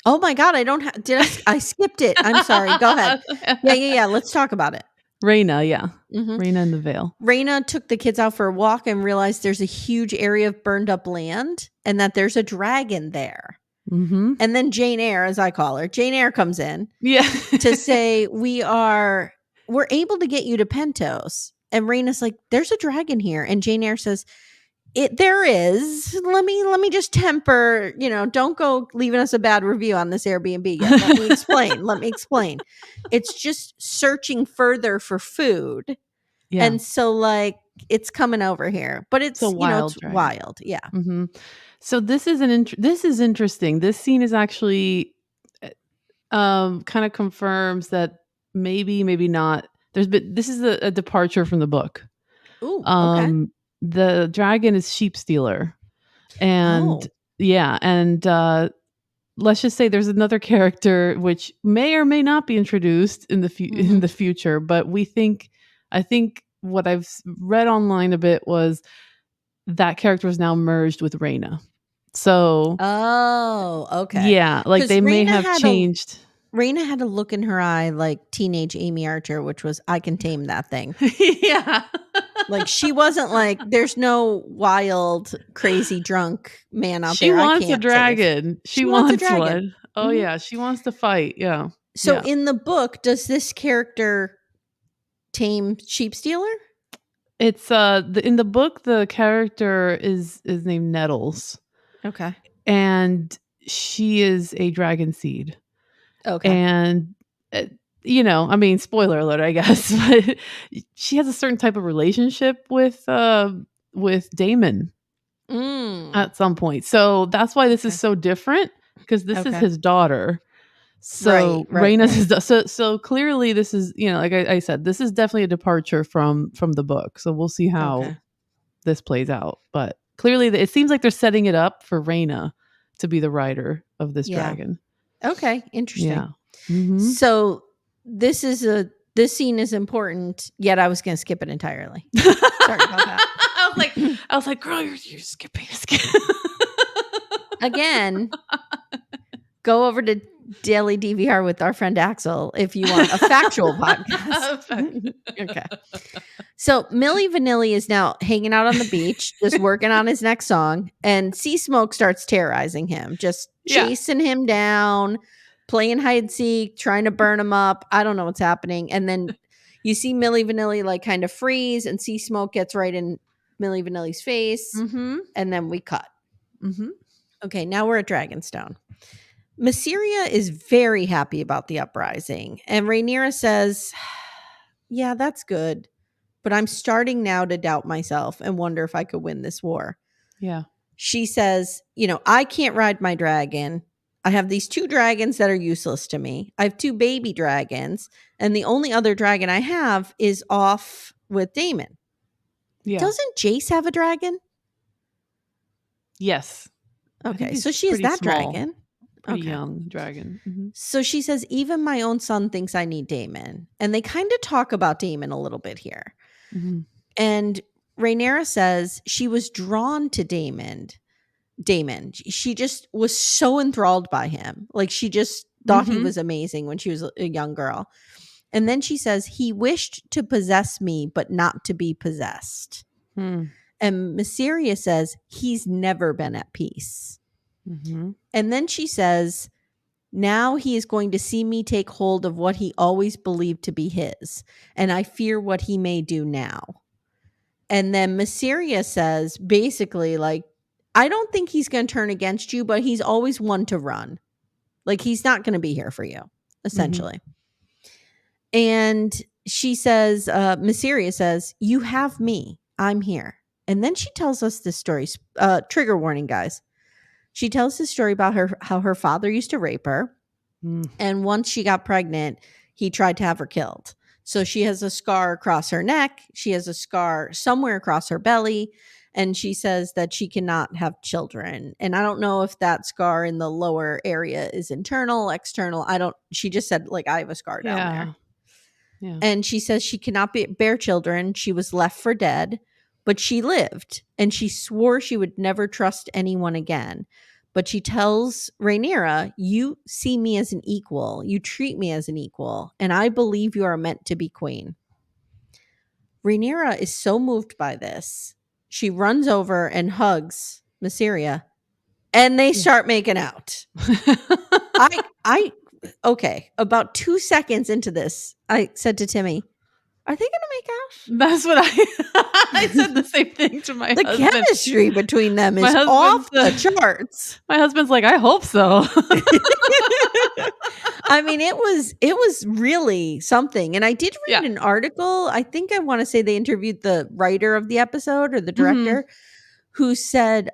A: my God, I skipped it. I'm sorry. Go ahead. Yeah. Let's talk about it.
B: Rhaenyra, yeah. Mm-hmm. Rhaenyra and the veil.
A: Rhaenyra took the kids out for a walk and realized there's a huge area of burned up land and that there's a dragon there. Mm-hmm. And then Jane Eyre, as I call her, Jane Eyre comes in to say, we're able to get you to Pentos. And Rhaenyra's like, there's a dragon here. And Jane Eyre says, there is. Let me just temper, don't go leaving us a bad review on this Airbnb yet. Let me explain. It's just searching further for food. Yeah. And so like it's coming over here, but it's wild. Yeah.
B: Mm-hmm. So this is this is interesting. This scene is actually kind of confirms that maybe not. This is a departure from the book.
A: Ooh, okay.
B: The dragon is sheep stealer. And let's just say there's another character which may or may not be introduced in the in the future, but I think what I've read online a bit was that character is now merged with Rhaenyra. So
A: okay.
B: Yeah, like they may have changed.
A: Rhaenyra had a look in her eye like teenage Amy Archer, which was, I can tame that thing.
B: Yeah.
A: Like she wasn't like, there's no wild, crazy, drunk man out there.
B: She wants a dragon. She wants a dragon. One. Oh yeah, she wants to fight. Yeah.
A: So in the book, does this character tame sheep stealer?
B: It's in the book the character is named Nettles.
A: Okay.
B: And she is a dragon seed.
A: Okay.
B: And I mean, spoiler alert, I guess, but she has a certain type of relationship with Daemon at some point. So that's why this is so different, because this is his daughter. So Rhaenyra's so clearly this is, like I said, this is definitely a departure from the book. So we'll see how this plays out. But clearly it seems like they're setting it up for Rhaenyra to be the rider of this dragon.
A: Okay, interesting.
B: Yeah. Mm-hmm.
A: So this scene is important, yet I was going to skip it entirely. Sorry about that.
B: I was like, girl, you're skipping.
A: Again, go over to Daily DVR with our friend Axel if you want a factual podcast. Okay. So Milli Vanilli is now hanging out on the beach, just working on his next song, and Seasmoke starts terrorizing him, just chasing him down, playing hide and seek, trying to burn him up. I don't know what's happening. And then you see Milli Vanilli like kind of freeze, and Seasmoke gets right in Milli Vanilli's face, and then we cut. Okay, now we're at Dragonstone. Mysaria is very happy about the uprising, and Rhaenyra says, yeah, that's good, but I'm starting now to doubt myself and wonder if I could win this war.
B: Yeah.
A: She says, I can't ride my dragon. I have these 2 dragons that are useless to me. I have 2 baby dragons, and the only other dragon I have is off with Daemon. Yeah. Doesn't Jace have a dragon?
B: Yes.
A: Okay, so she has that small. Dragon.
B: Pretty young dragon. Mm-hmm.
A: So she says, even my own son thinks I need Daemon. And they kind of talk about Daemon a little bit here. Mm-hmm. And Rhaenyra says she was drawn to Daemon. She just was so enthralled by him. Like she just thought he was amazing when she was a young girl. And then she says, he wished to possess me, but not to be possessed. And Mysaria says, he's never been at peace. And then she says, now he is going to see me take hold of what he always believed to be his. And I fear what he may do now. And then Mysaria says, basically, like, I don't think he's going to turn against you, but he's always one to run. Like, he's not going to be here for you, essentially. And she says, Mysaria says, you have me. I'm here. And then she tells us this story. Trigger warning, guys. She tells this story about how her father used to rape her. And once she got pregnant, he tried to have her killed. So she has a scar across her neck. She has a scar somewhere across her belly. And she says that she cannot have children. And I don't know if that scar in the lower area is internal, external. She just said, like, I have a scar down there.
B: Yeah.
A: And she says she cannot bear children. She was left for dead, but she lived. And she swore she would never trust anyone again. But she tells Rhaenyra, you see me as an equal. You treat me as an equal. And I believe you are meant to be queen. Rhaenyra is so moved by this. She runs over and hugs Mysaria. And they start making out. Okay, about 2 seconds into this, I said to Timmy, are they going to make out?
B: That's what I said the same thing to my husband.
A: The chemistry between them is off the charts.
B: My husband's like, I hope so.
A: I mean, it was really something. And I did read an article. I think I want to say they interviewed the writer of the episode or the director who said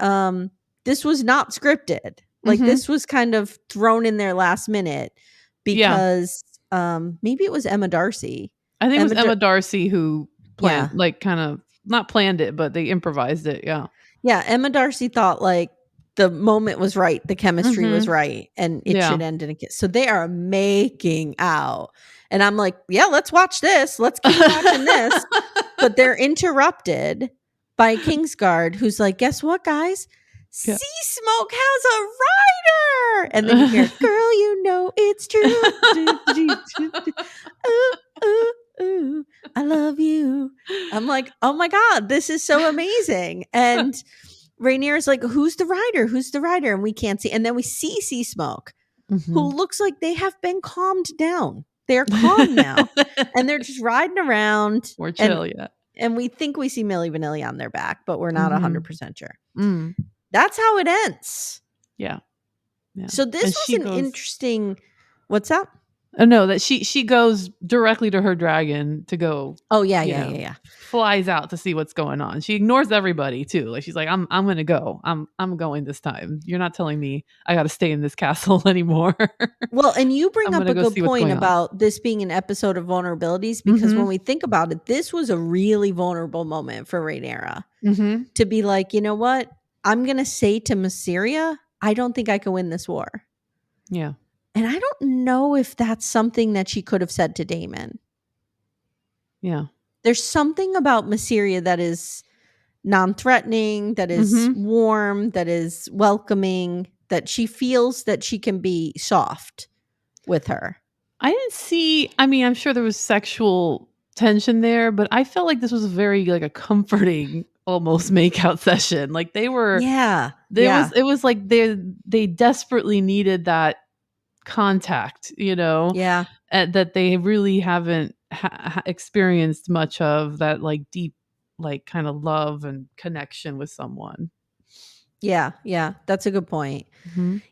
A: this was not scripted. Like this was kind of thrown in there last minute because maybe it was Emma Darcy.
B: I think it was Emma Darcy who planned, like, kind of not planned it, but they improvised it. Yeah.
A: Yeah. Emma Darcy thought like the moment was right. The chemistry was right. And it should end in a kiss. So they are making out. And I'm like, yeah, let's watch this. Let's keep watching this. But they're interrupted by Kingsguard, who's like, guess what, guys? Seasmoke has a rider. And then you hear, girl, you know it's true. Ooh, I love you. I'm like, oh my God, this is so amazing. And Rhaenyra's like, who's the rider? Who's the rider? And we can't see. And then we see Seasmoke, who looks like they have been calmed down. They're calm now. And they're just riding around.
B: More chill,
A: And we think we see Milli Vanilli on their back, but we're not 100% sure. That's how it ends.
B: Yeah.
A: So this was an interesting. What's up?
B: No, that she goes directly to her dragon to go.
A: Oh yeah.
B: Flies out to see what's going on. She ignores everybody too. Like she's like, I'm gonna go. I'm going this time. You're not telling me I got to stay in this castle anymore.
A: Well, and you bring up a good point about this being an episode of vulnerabilities because when we think about it, this was a really vulnerable moment for Rhaenyra to be like, you know what? I'm gonna say to Mysaria, I don't think I can win this war.
B: Yeah.
A: And I don't know if that's something that she could have said to Daemon.
B: Yeah.
A: There's something about Mysaria that is non-threatening, that is warm, that is welcoming, that she feels that she can be soft with her.
B: I didn't see, I mean, I'm sure there was sexual tension there, but I felt like this was very like a comforting almost makeout session. Like they were, it was like they desperately needed that contact, you know, that they really haven't experienced much of, that like deep, like kind of love and connection with someone.
A: Yeah, that's a good point.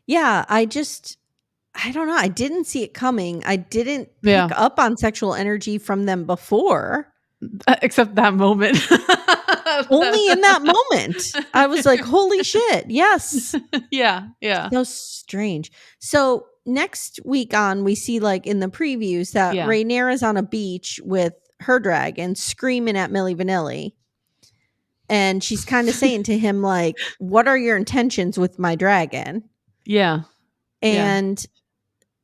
A: Yeah, I don't know. I didn't see it coming. I didn't pick up on sexual energy from them before.
B: Except that moment.
A: Only in that moment. I was like, holy shit. Yes.
B: Yeah.
A: So strange. So next week on, we see like in the previews that Rhaenyra's on a beach with her dragon screaming at Milli Vanilli. And she's kind of saying to him, like, what are your intentions with my dragon?
B: Yeah.
A: And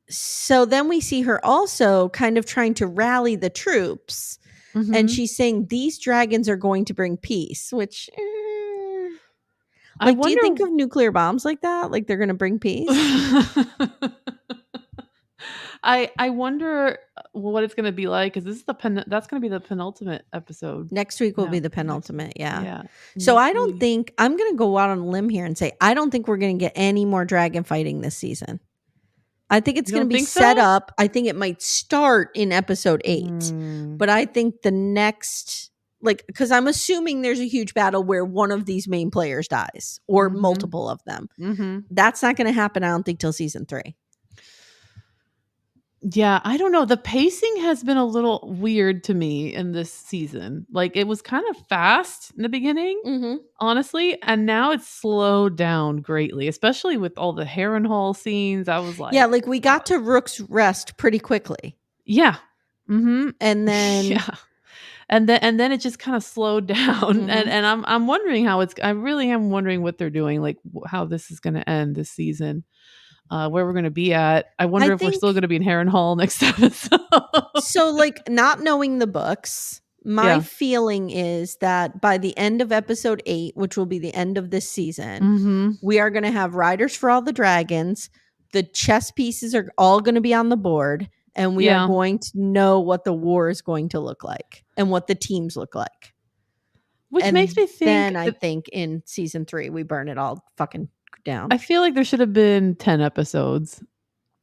A: so then we see her also kind of trying to rally the troops. And she's saying these dragons are going to bring peace, which do you think of nuclear bombs like that? Like they're going to bring peace?
B: I wonder what it's going to be like, because this is that's going to be the penultimate episode.
A: Next week will be the penultimate. Yeah. So I don't think, I'm going to go out on a limb here and say, I don't think we're going to get any more dragon fighting this season. I think it's going to be set up. I think it might start in episode 8, but I think the next, like, because I'm assuming there's a huge battle where one of these main players dies or multiple of them. That's not going to happen, I don't think, till season 3.
B: Yeah, I don't know. The pacing has been a little weird to me in this season. Like, it was kind of fast in the beginning, honestly, and now it's slowed down greatly, especially with all the Harrenhall scenes. I was
A: Yeah,
B: like,
A: like we got to Rook's Rest pretty quickly.
B: yeah. Mm-hmm.
A: And then
B: yeah. And then it just kind of slowed down, and I'm wondering how I really am wondering what they're doing, like how this is going to end this season, where we're going to be at. I wonder if we're still going to be in Harrenhall next episode.
A: So, like, not knowing the books, my feeling is that by the end of episode 8, which will be the end of this season, we are going to have riders for all the dragons. The chess pieces are all going to be on the board, and we are going to know what the war is going to look like and what the teams look like.
B: Which makes me think.
A: Then I think in season 3, we burn it all fucking down.
B: I feel like there should have been 10 episodes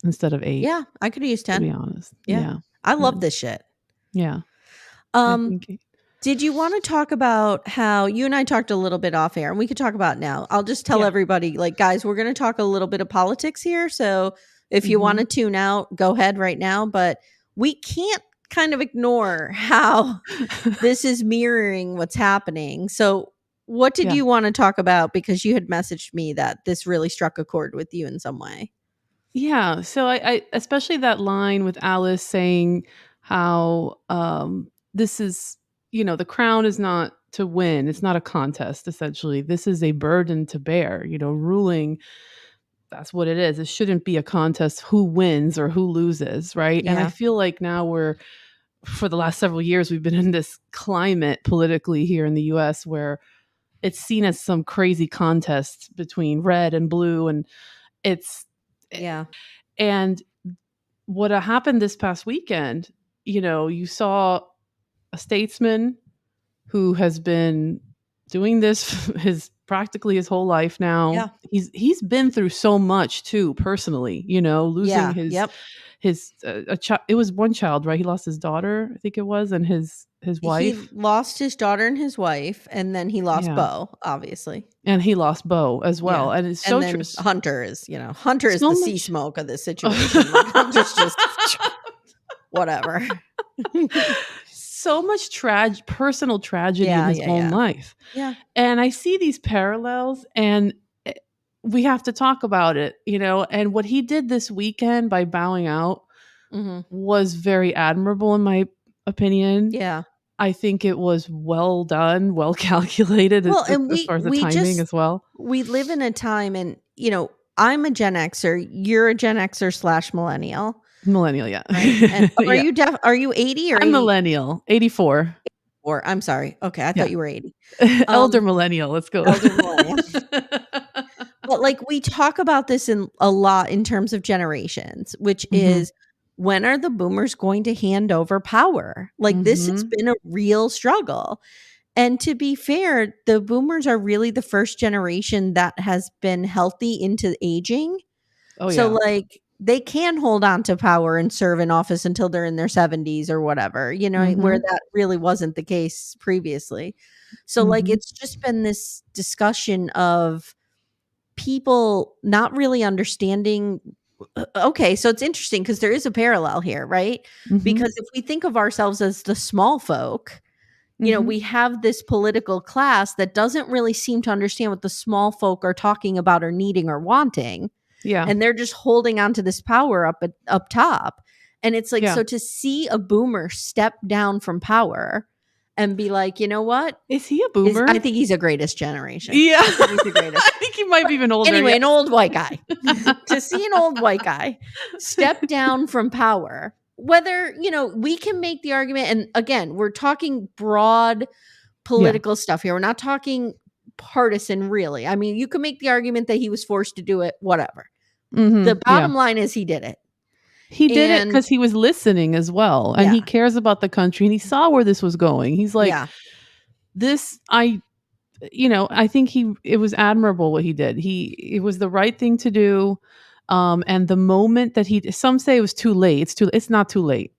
B: instead of 8.
A: Yeah, I could have used 10.
B: To be honest.
A: Yeah. I love this shit.
B: Yeah.
A: Did you want to talk about how you and I talked a little bit off air, and we could talk about it now? I'll just tell everybody, like, guys, we're going to talk a little bit of politics here. So if you want to tune out, go ahead right now. But we can't kind of ignore how this is mirroring what's happening. So what did you want to talk about? Because you had messaged me that this really struck a chord with you in some way.
B: Yeah. So I especially that line with Alice saying how this is, the crown is not to win. It's not a contest, essentially. This is a burden to bear, ruling. That's what it is. It shouldn't be a contest who wins or who loses, right?
A: Yeah.
B: And I feel like now for the last several years, we've been in this climate politically here in the US where it's seen as some crazy contest between red and blue. And and what happened this past weekend, you saw a statesman who has been doing this practically his whole life now.
A: Yeah.
B: He's been through so much too, personally, losing it was one child, right? He lost his daughter, I think it was, and his wife.
A: He lost his daughter and his wife, and then he lost Bo, obviously.
B: And he lost Bo as well.
A: Yeah.
B: And it's so true.
A: Hunter is, Hunter is the Seasmoke of this situation. Hunter's just whatever.
B: So much personal tragedy in his own life.
A: Yeah.
B: And I see these parallels, and we have to talk about it, and what he did this weekend by bowing out was very admirable in my opinion.
A: Yeah.
B: I think it was well done, well calculated, as far as the timing as well.
A: We live in a time, and I'm a Gen Xer, you're a Gen Xer / millennial.
B: Millennial, yeah.
A: Right? And are you 80 or 80?
B: I'm millennial, 84.
A: Or I'm sorry. Okay, I thought you were 80.
B: Elder millennial. Let's go.
A: Elder millennial. But like we talk about this a lot in terms of generations, which is when are the boomers going to hand over power? Like this has been a real struggle. And to be fair, the boomers are really the first generation that has been healthy into aging. So like they can hold on to power and serve in office until they're in their 70s or whatever, where that really wasn't the case previously. So like it's just been this discussion of people not really understanding. Okay, so it's interesting because there is a parallel here, right? Because if we think of ourselves as the small folk, we have this political class that doesn't really seem to understand what the small folk are talking about or needing or wanting.
B: Yeah.
A: And they're just holding on to this power up top. And it's like, so to see a boomer step down from power and be like, you know what?
B: Is he a boomer?
A: I think he's the greatest generation.
B: Yeah.
A: I think he's the greatest.
B: I think he might be even older.
A: Anyway, an old white guy. To see an old white guy step down from power, whether, we can make the argument. And again, we're talking broad political stuff here. We're not talking partisan, really. I mean, you can make the argument that he was forced to do it, whatever. The bottom line is he did it.
B: He did it because he was listening as well. And he cares about the country, and he saw where this was going. He's like, I think it was admirable what he did. It was the right thing to do. And the moment that some say it was too late. It's not too late.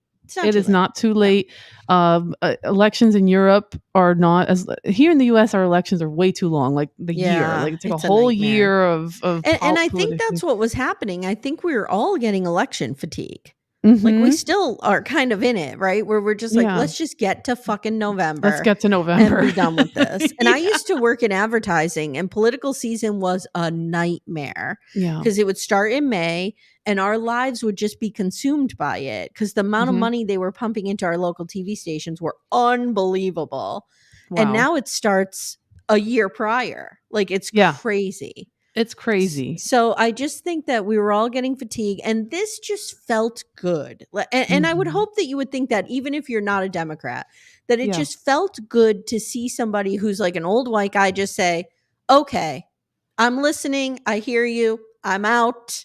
B: It is not too late. Elections in Europe are not here in the US. Our elections are way too long. Like the year, like it's like a whole year of
A: and I think that's what was happening. I think we were all getting election fatigue. Like we still are kind of in it, right? Where we're just like, let's just get to fucking November.
B: Let's get to November
A: and be done with this. And I used to work in advertising, and political season was a nightmare. Because it would start in May and our lives would just be consumed by it. Because the amount of money they were pumping into our local TV stations were unbelievable. Wow. And now it starts a year prior. Like it's crazy.
B: It's crazy.
A: So I just think that we were all getting fatigued, and this just felt good. And I would hope that you would think that even if you're not a Democrat, that it just felt good to see somebody who's like an old white guy just say, okay, I'm listening. I hear you. I'm out.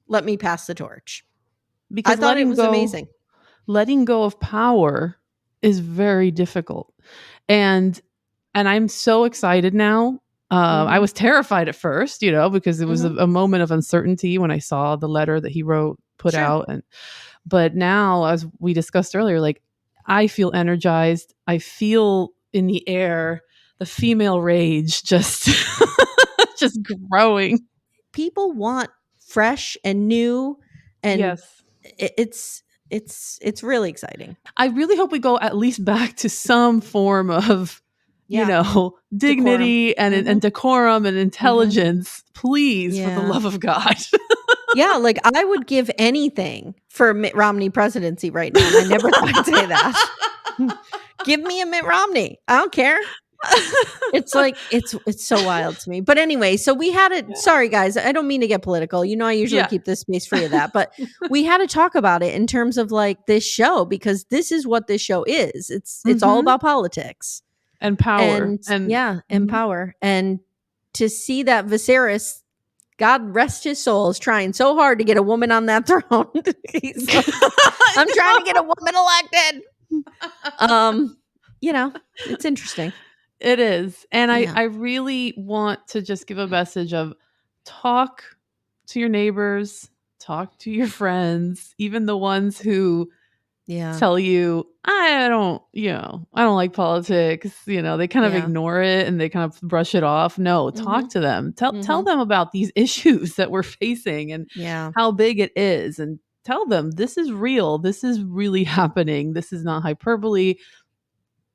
A: Let me pass the torch. Because I thought it was amazing.
B: Letting go of power is very difficult. And I'm so excited now. I was terrified at first, because it was a moment of uncertainty when I saw the letter that he put out. But now, as we discussed earlier, like I feel energized. I feel in the air, the female rage just growing.
A: People want fresh and new, and it's really exciting.
B: I really hope we go at least back to some form of dignity decorum. And decorum and intelligence, please, for the love of God.
A: Like I would give anything for Mitt Romney presidency right now. And I never thought I'd say that. Give me a Mitt Romney. I don't care. It's like, it's so wild to me. But anyway, so we had it. Sorry, guys. I don't mean to get political. I usually keep this space free of that. But we had to talk about it in terms of like this show, because this is what this show is. It's all about politics.
B: And power.
A: And power. And to see that Viserys, God rest his soul, is trying so hard to get a woman on that throne. I'm trying to get a woman elected. It's interesting.
B: It is. And I really want to just give a message of talk to your neighbors, talk to your friends, even the ones who tell you, I don't like politics. They kind of ignore it and they kind of brush it off. No, talk to them. Tell them about these issues that we're facing and how big it is, and tell them this is real. This is really happening. This is not hyperbole.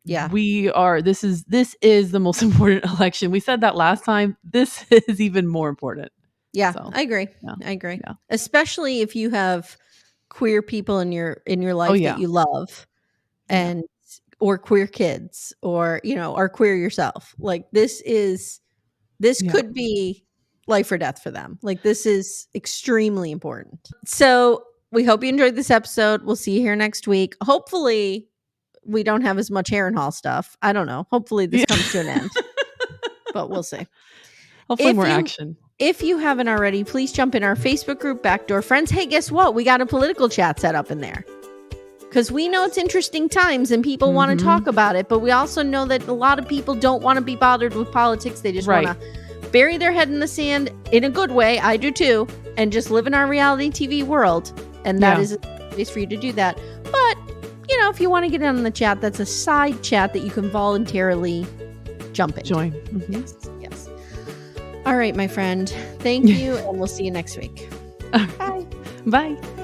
B: This is the most important election. We said that last time. This is even more important.
A: I agree. I agree. Especially if you have queer people in your life that you love, and or queer kids, or are queer yourself. Like this could be life or death for them. Like this is extremely important. So we hope you enjoyed this episode. We'll see you here next week. Hopefully we don't have as much Harrenhall stuff. I don't know. Hopefully this comes to an end, but we'll see.
B: Hopefully more action.
A: If you haven't already, please jump in our Facebook group, Backdoor Friends. Hey, guess what? We got a political chat set up in there, because we know it's interesting times and people want to talk about it. But we also know that a lot of people don't want to be bothered with politics. They just want to bury their head in the sand in a good way. I do too. And just live in our reality TV world. And that is a place for you to do that. But, if you want to get in on the chat, that's a side chat that you can voluntarily jump in.
B: Join.
A: Yes. All right, my friend. Thank you. And we'll see you next week.
B: Bye. Bye.